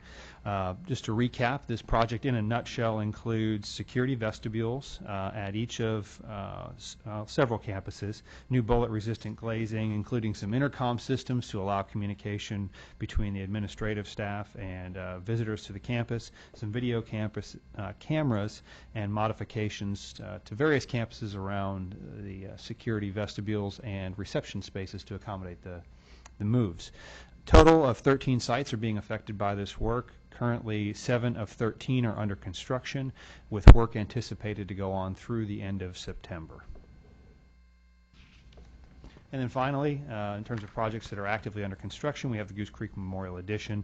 Just to recap, this project in a nutshell includes security vestibules at each of several campuses, new bullet-resistant glazing, including some intercom systems to allow communication between the administrative staff and visitors to the campus, some video cameras, and modifications to various campuses around the security vestibules and reception spaces to accommodate the moves. Total of 13 sites are being affected by this work. Currently, 7 of 13 are under construction, with work anticipated to go on through the end of September. And then finally, in terms of projects that are actively under construction, we have the Goose Creek Memorial Addition.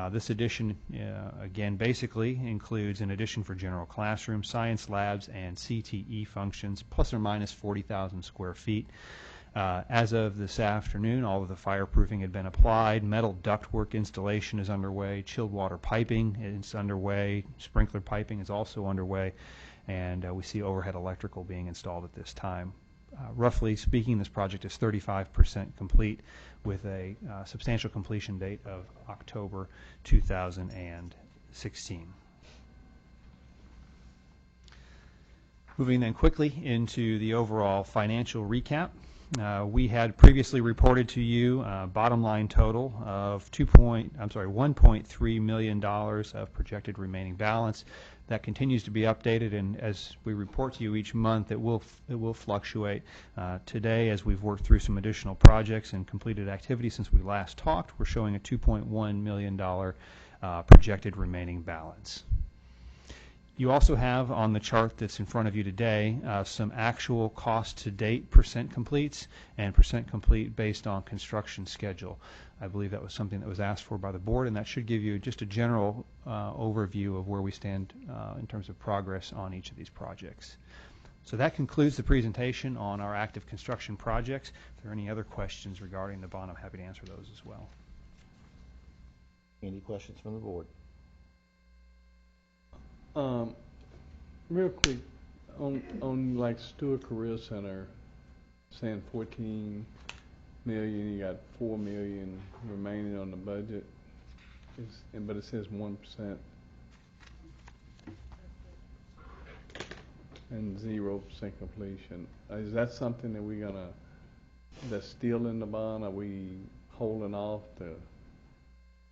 This addition, again, basically includes an addition for general classrooms, science labs, and CTE functions, plus or minus 40,000 square feet. As of this afternoon, all of the fireproofing had been applied. Metal ductwork installation is underway. Chilled water piping is underway. Sprinkler piping is also underway. And we see overhead electrical being installed at this time. Roughly speaking, this project is 35% complete with a substantial completion date of October 2016. Moving then quickly into the overall financial recap. We had previously reported to you bottom line total of $1.3 million of projected remaining balance. That continues to be updated, and as we report to you each month, it will fluctuate. Today, as we've worked through some additional projects and completed activities since we last talked, we're showing a $2.1 million projected remaining balance. You also have on the chart that's in front of you today some actual cost to date percent completes and percent complete based on construction schedule. I believe that was something that was asked for by the board, and that should give you just a general overview of where we stand in terms of progress on each of these projects. So that concludes the presentation on our active construction projects. If there are any other questions regarding the bond, I'm happy to answer those as well. Any questions from the board? Real quick, on like Stewart Career Center, saying 14 million, you got 4 million remaining on the budget, but it says 1% and 0% completion. Is that something that that's still in the bond? Are we holding off to?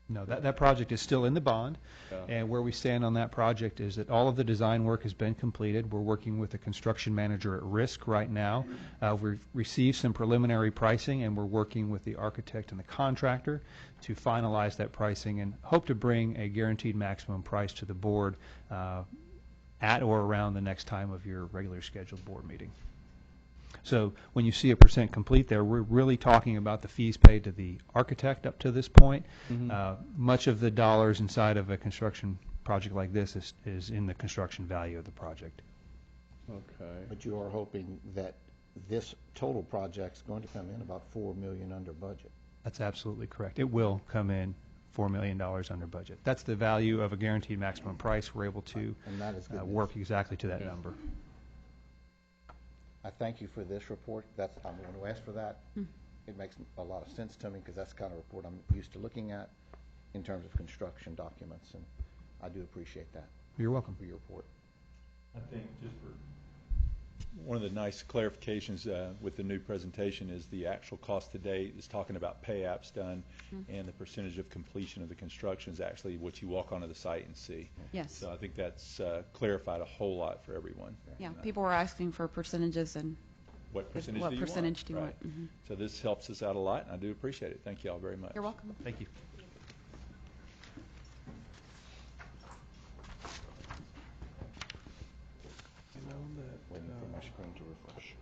No, that project is still in the bond, Yeah. and where we stand on that project is that all of the design work has been completed. We're working with the construction manager at risk right now. We've received some preliminary pricing, and we're working with the architect and the contractor to finalize that pricing and hope to bring a guaranteed maximum price to the board at or around the next time of your regular scheduled board meeting. So when you see a percent complete there, we're really talking about the fees paid to the architect up to this point. Much of the dollars inside of a construction project like this is in the construction value of the project. Okay. But you are hoping that this total project's going to come in about $4 million under budget. That's absolutely correct. It will come in $4 million under budget. That's the value of a guaranteed maximum price. We're able to And that is good news. work exactly to that number. I thank you for this report. I'm going to ask for that. It makes a lot of sense to me because that's the kind of report I'm used to looking at in terms of construction documents, and I do appreciate that. You're welcome. For your report. I think just for one of the nice clarifications with the new presentation is the actual cost to date is talking about pay apps done, and the percentage of completion of the construction is actually what you walk onto the site and see. Yes. So I think that's clarified a whole lot for everyone. Yeah, people were asking for percentages and What percentage what do you percentage want? do you Right. want? So this helps us out a lot, and I do appreciate it. Thank you all very much. You're welcome. Thank you. Waiting for my screen to refresh.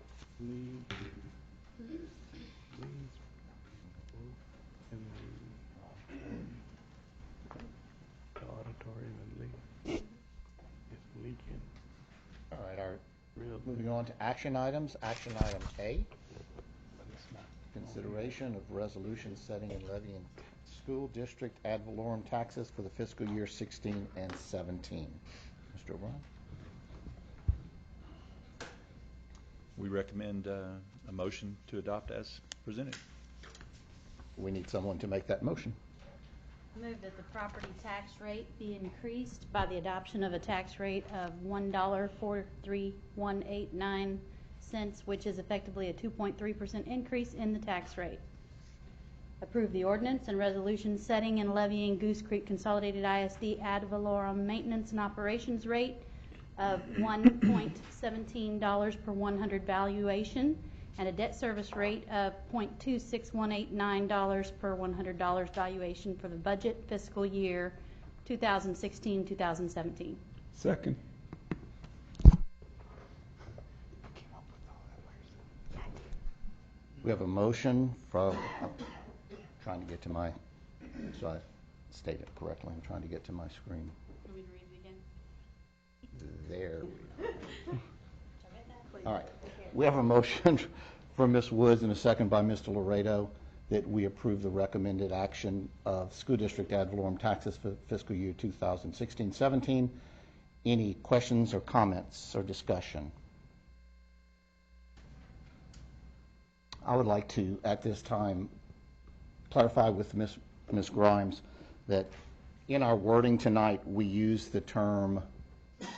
The auditorium is leaking. All right, moving on to action items. Action item A, consideration of resolution setting and levying school district ad valorem taxes for the fiscal year 16 and 17. Mr. O'Brien? We recommend a motion to adopt as presented. We need someone to make that motion. Move that the property tax rate be increased by the adoption of a tax rate of $1.43189, which is effectively a 2.3% increase in the tax rate. Approve the ordinance and resolution setting and levying Goose Creek Consolidated ISD ad valorem maintenance and operations rate of $1.17 per 100 valuation and a debt service rate of $0.26189 per $100 valuation for the budget fiscal year 2016-2017. Second. We have a motion from, trying to get to my, so I state it correctly, I'm trying to get to my screen. Want me to read it again? There we go. All right. We have a motion from Ms. Woods and a second by Mr. Laredo that we approve the recommended action of school district ad valorem taxes for fiscal year 2016-17. Any questions or comments or discussion? I would like to, at this time, clarify with Ms. Grimes that in our wording tonight, we use the term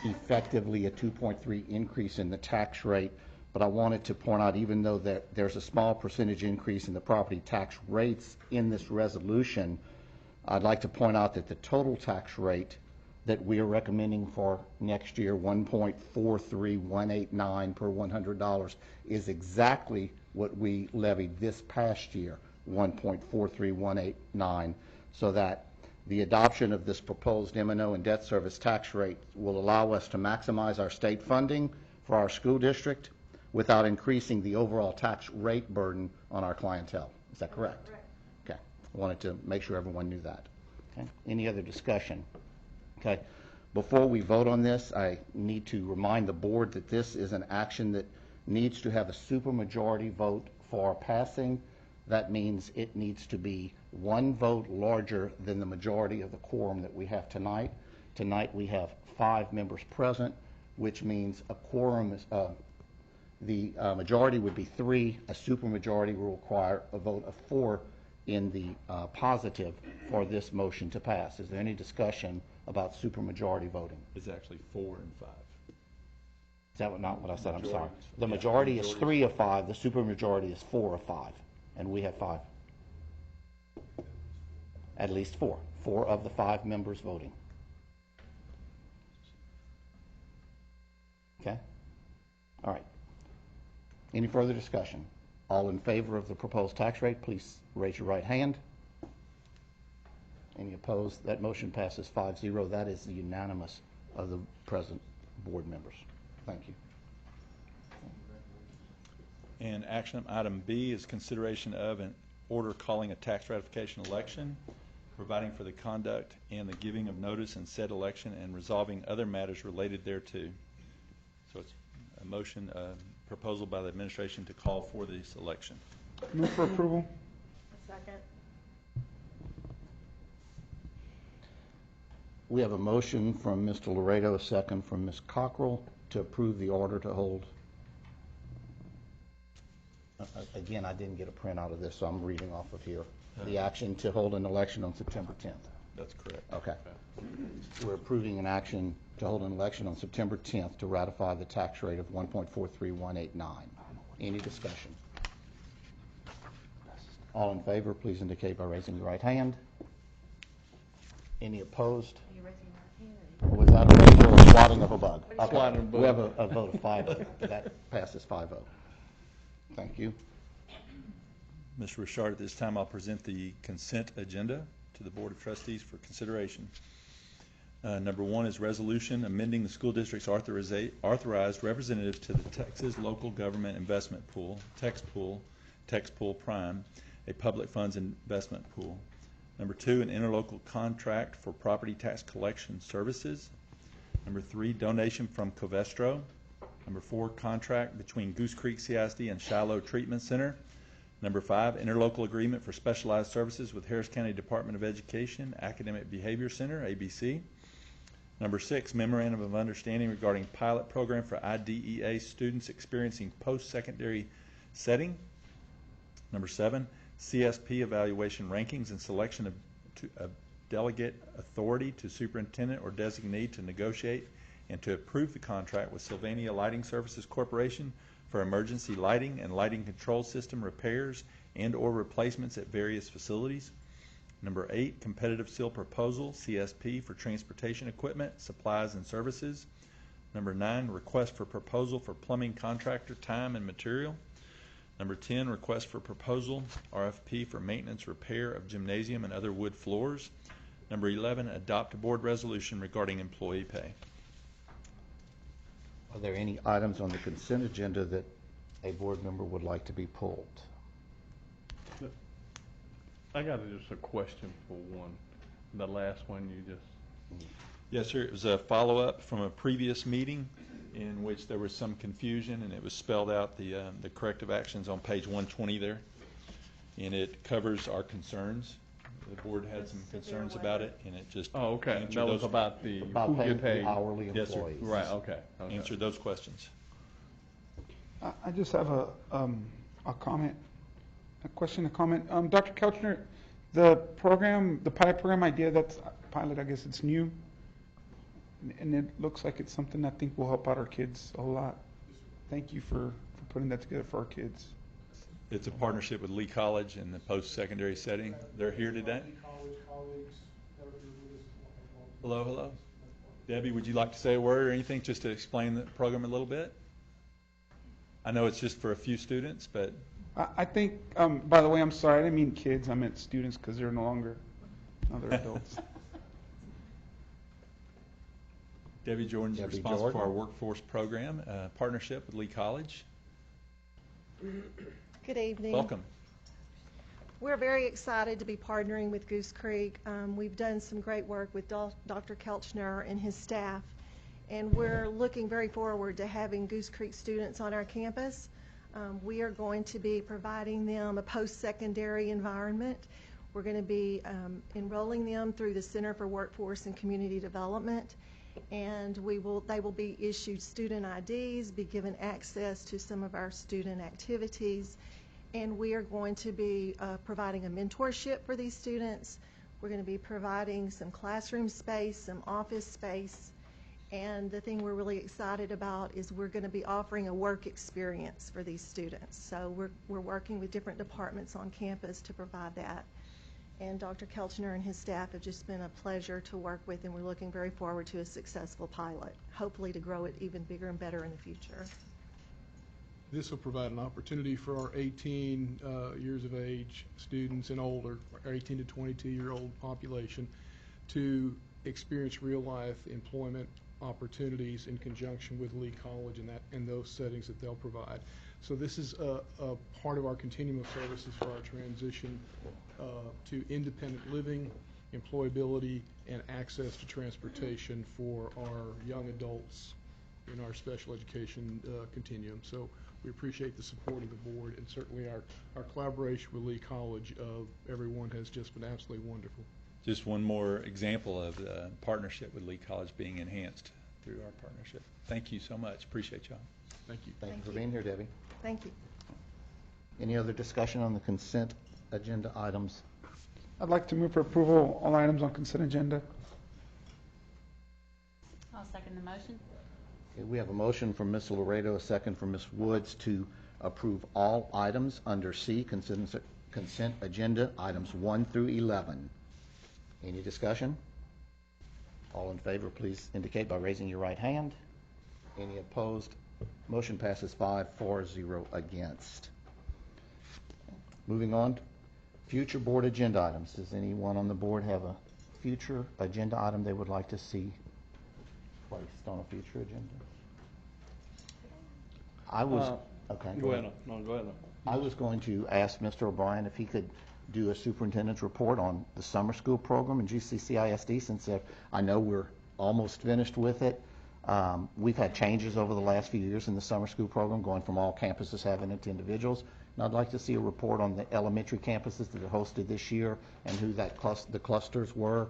effectively a 2.3 increase in the tax rate, but I wanted to point out, even though there's a small percentage increase in the property tax rates in this resolution, I'd like to point out that the total tax rate that we are recommending for next year, 1.43189 per $100, is exactly what we levied this past year, 1.43189, so that the adoption of this proposed M&O and debt service tax rate will allow us to maximize our state funding for our school district without increasing the overall tax rate burden on our clientele. Is that correct? Correct. Okay. I wanted to make sure everyone knew that. Okay. Any other discussion? Okay. Before we vote on this, I need to remind the board that this is an action that needs to have a supermajority vote for passing. That means it needs to be one vote larger than the majority of the quorum that we have tonight. Tonight we have 5 members present, which means a quorum is, the majority would be 3. A supermajority will require a vote of 4 in the positive for this motion to pass. Is there any discussion about supermajority voting? It's actually 4 and 5. Is that not what I said? I'm sorry. The majority is 3 of 5. The supermajority is 4 of 5. And we have 5. At least 4. 4 of the 5 members voting. Okay? All right. Any further discussion? All in favor of the proposed tax rate, please raise your right hand. Any opposed? That motion passes 5-0. That is the unanimous of the present board members. Thank you. And action item B is consideration of an order calling a tax ratification election, providing for the conduct and the giving of notice in said election, and resolving other matters related thereto. So it's a motion, proposal by the administration to call for this election. Move for approval. A second. We have a motion from Mr. Laredo, a second from Ms. Cockrell, to approve the order to hold. Again, I didn't get a printout of this, so I'm reading off of here. The action to hold an election on September 10th. That's correct. Okay. We're approving an action to hold an election on September 10th to ratify the tax rate of 1.43189. Any discussion? All in favor, please indicate by raising your right hand. Any opposed? Are you raising your hand? Or was that a regular swatting of a bug? Okay. Swatting of a bug. We have a vote of 5-0. That passes 5-0. Thank you. Mr. Richard, at this time I'll present the consent agenda to the Board of Trustees for consideration. Number 1 is resolution amending the school district's authorized representative to the Texas Local Government Investment Pool, Tex Pool Prime, a public funds investment pool. Number 2, an interlocal contract for property tax collection services. Number 3, donation from Covestro. Number 4, contract between Goose Creek CISD and Shiloh Treatment Center. Number 5, interlocal agreement for specialized services with Harris County Department of Education Academic Behavior Center, ABC. Number 6, memorandum of understanding regarding pilot program for IDEA students experiencing post-secondary setting. Number 7, CSP evaluation rankings and selection of delegate authority to superintendent or designee to negotiate and to approve the contract with Sylvania Lighting Services Corporation for emergency lighting and lighting control system repairs and or replacements at various facilities. Number 8, competitive seal proposal, CSP, for transportation equipment, supplies, and services. Number 9, request for proposal for plumbing contractor time and material. Number 10, request for proposal, RFP, for maintenance repair of gymnasium and other wood floors. Number 11, adopt a board resolution regarding employee pay. Are there any items on the consent agenda that a board member would like to be pulled? I got just a question for one. The last one you just. Yes, sir. It was a follow-up from a previous meeting in which there was some confusion, and it was spelled out the corrective actions on page 120 there, and it covers our concerns. The board had some concerns about it, and it just Oh, okay. answered That was those- about the About who paying get paid. the hourly Yes, sir. employees. Right. Okay. Okay. answered those questions. I just have a comment, a question, a comment. Dr. Kelchner, the program, the pilot program idea, that's pilot, I guess it's new. And it looks like it's something I think will help out our kids a lot. Thank you for putting that together for our kids. It's a partnership with Lee College in the post-secondary setting. They're here today. Hello, hello. Debbie, would you like to say a word or anything just to explain the program a little bit? I know it's just for a few students, but I think, by the way, I'm sorry, I didn't mean kids, I meant students because they're no longer adults. Debbie Jordan's Debbie responsible for our Jordan. workforce program, partnership with Lee College. Good evening. Welcome. We're very excited to be partnering with Goose Creek. We've done some great work with Dr. Kelchner and his staff, and we're looking very forward to having Goose Creek students on our campus. We are going to be providing them a post-secondary environment. We're going to be enrolling them through the Center for Workforce and Community Development, and they will be issued student IDs, be given access to some of our student activities, and we are going to be providing a mentorship for these students. We're going to be providing some classroom space, some office space, and the thing we're really excited about is we're going to be offering a work experience for these students. So we're working with different departments on campus to provide that. And Dr. Kelchner and his staff have just been a pleasure to work with, and we're looking very forward to a successful pilot, hopefully to grow it even bigger and better in the future. This will provide an opportunity for our 18 years of age students and older, our 18 to 22-year-old population, to experience real-life employment opportunities in conjunction with Lee College and those settings that they'll provide. So this is a part of our continuum of services for our transition to independent living, employability, and access to transportation for our young adults in our special education continuum. So we appreciate the support of the board, and certainly our collaboration with Lee College of everyone has just been absolutely wonderful. Just one more example of the partnership with Lee College being enhanced through our partnership. Thank you so much. Appreciate y'all. Thank you. Thank you for being here, Debbie. Thank you. Any other discussion on the consent agenda items? I'd like to move for approval all items on consent agenda. I'll second the motion. Okay, we have a motion from Ms. Laredo, a second from Ms. Woods to approve all items under C, consent agenda, items 1 through 11. Any discussion? All in favor, please indicate by raising your right hand. Any opposed? Motion passes 5-4-0 against. Moving on, future board agenda items. Does anyone on the board have a future agenda item they would like to see placed on a future agenda? I was, okay. Go ahead. No, go ahead. I was going to ask Mr. O'Brien if he could do a superintendent's report on the summer school program in GCCISD, since I know we're almost finished with it. We've had changes over the last few years in the summer school program, going from all campuses having it to individuals. And I'd like to see a report on the elementary campuses that are hosted this year and who the clusters were,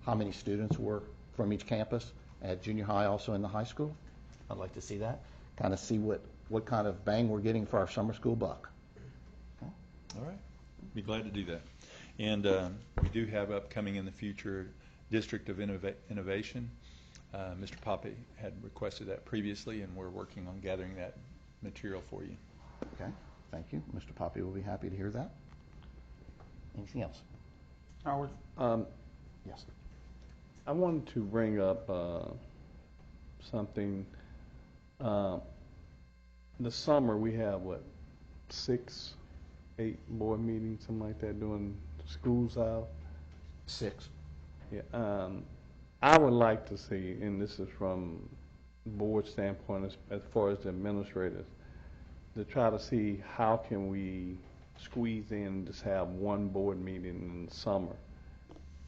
how many students were from each campus, at junior high, also in the high school. I'd like to see that, kind of see what kind of bang we're getting for our summer school buck. Okay. All right. Be glad to do that. And we do have upcoming in the future District of Innovation. Mr. Poppy had requested that previously, and we're working on gathering that material for you. Okay, thank you. Mr. Poppy will be happy to hear that. Anything else? Howard? Yes. I wanted to bring up something. The summer we have, 6, 8 board meetings, something like that, during school's out. 6. Yeah. I would like to see, and this is from board standpoint as far as the administrators, to try to see how can we squeeze in and just have one board meeting in the summer,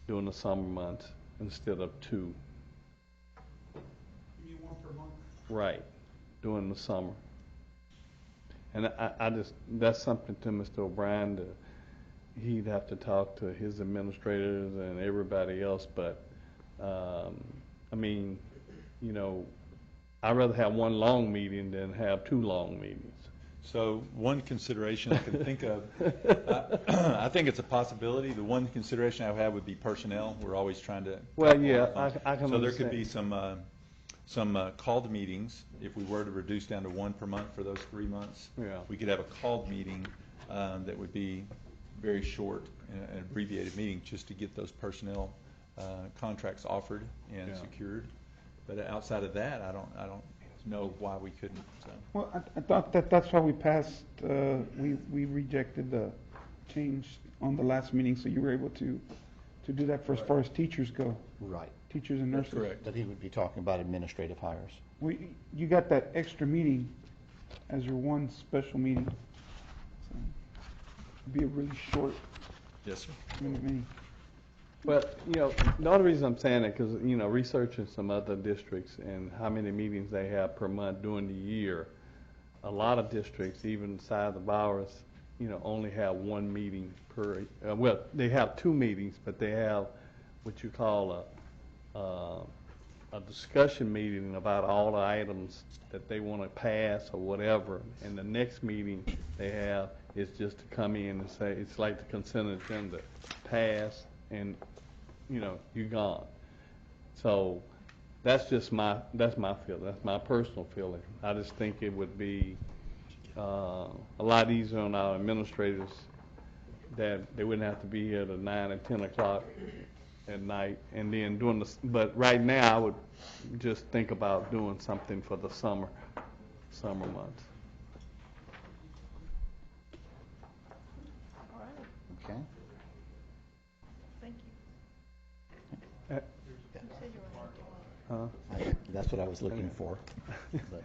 during the summer months, instead of two. You mean one per month? Right, during the summer. And I just, that's something to Mr. O'Brien, he'd have to talk to his administrators and everybody else, but, I mean, you know, I'd rather have one long meeting than have two long meetings. So one consideration I can think of, I think it's a possibility. The one consideration I have would be personnel. We're always trying to. Well, yeah, I can So there could understand. be some called meetings. If we were to reduce down to one per month for those 3 months, Yeah. we could have a called meeting that would be very short, an abbreviated meeting, just to get those personnel contracts offered and Yeah. secured. But outside of that, I don't know why we couldn't. So. Well, I thought that's why we passed, we rejected the change on the last meeting, so you were able to do that for as far as teachers go, Right. teachers and That's nurses. correct. But he would be talking about administrative hires. You got that extra meeting as your one special meeting. So, it'd be a really short Yes, sir. meeting. But, you know, the only reason I'm saying that, because, you know, researching some other districts and how many meetings they have per month during the year, a lot of districts, even inside of ours, you know, only have one meeting per, well, they have two meetings, but they have what you call a discussion meeting about all the items that they want to pass or whatever, and the next meeting they have is just to come in and say, it's like the consent agenda, pass, and, you know, you're gone. So that's just that's my feeling, that's my personal feeling. I just think it would be a lot easier on our administrators that they wouldn't have to be here till 9 and 10 o'clock at night, and then doing the, but right now I would just think about doing something for the summer months. All right. Okay? Thank you. Yeah. You said you were going to do one. That's what I was looking for. But-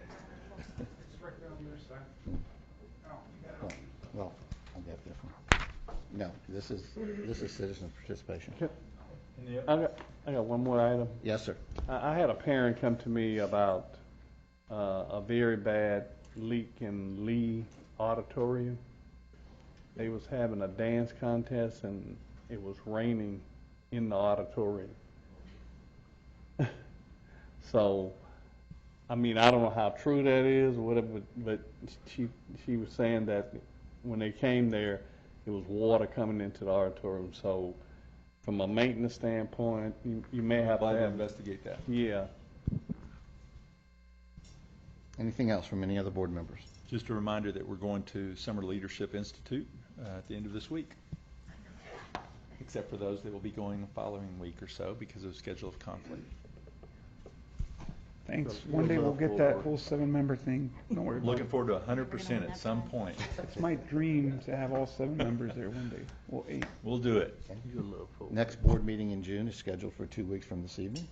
Well, I'll get this one. No, this is citizen participation. I got one more item. Yes, sir. I had a parent come to me about a very bad leak in Lee Auditorium. They was having a dance contest and it was raining in the auditorium. So, I mean, I don't know how true that is or whatever, but she was saying that when they came there, it was water coming into the auditorium. So, from a maintenance standpoint, you may have to investigate that. Yeah. Anything else from any other board members? Just a reminder that we're going to Summer Leadership Institute at the end of this week, except for those that will be going the following week or so because of schedule of conflict. Thanks. One day we'll get that whole 7-member thing. Don't worry about it. Looking forward to 100% at some point. It's my dream to have all 7 members there one day. Well, 8. We'll do it. Next board meeting in June is scheduled for 2 weeks from this evening.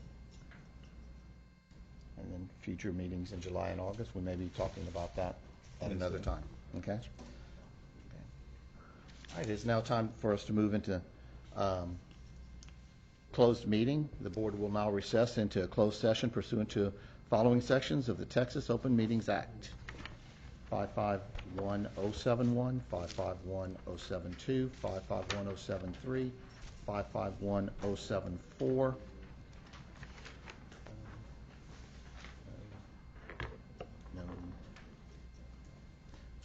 And then future meetings in July and August, we may be talking about that at another time, okay? All right, it's now time for us to move into closed meeting. The board will now recess into a closed session pursuant to following sections of the Texas Open Meetings Act: 551071, 551072, 551073, 551074,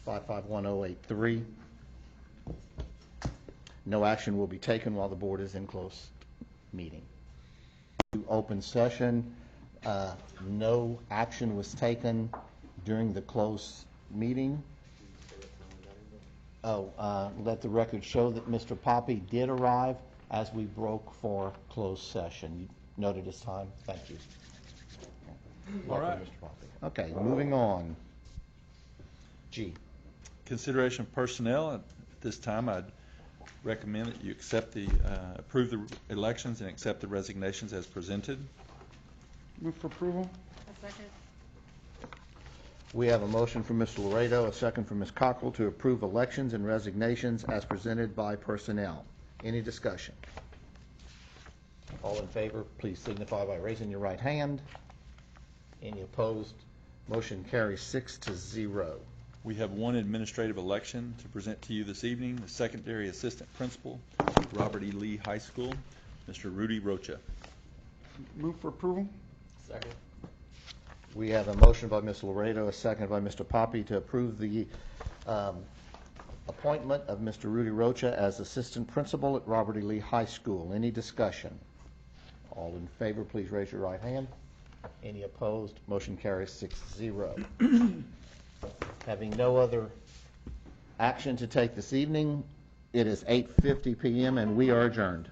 551083. No action will be taken while the board is in closed meeting. Open session, no action was taken during the closed meeting. Let the record show that Mr. Poppy did arrive as we broke for closed session. You noted his time. Thank you. Welcome, right. Mr. Poppy. Okay, moving on. G. Consideration of personnel. At this time, I'd recommend that you approve the elections and accept the resignations as presented. Move for approval. A second. We have a motion from Mr. Laredo, a second from Ms. Cockrell to approve elections and resignations as presented by personnel. Any discussion? All in favor, please signify by raising your right hand. Any opposed? Motion carries 6-0. We have one administrative election to present to you this evening. The secondary assistant principal, Robert E. Lee High School, Mr. Rudy Rocha. Move for approval? Second. We have a motion by Ms. Laredo, a second by Mr. Poppy to approve the appointment of Mr. Rudy Rocha as assistant principal at Robert E. Lee High School. Any discussion? All in favor, please raise your right hand. Any opposed? Motion carries 6-0. Having no other action to take this evening, it is 8:50 p.m. and we are adjourned.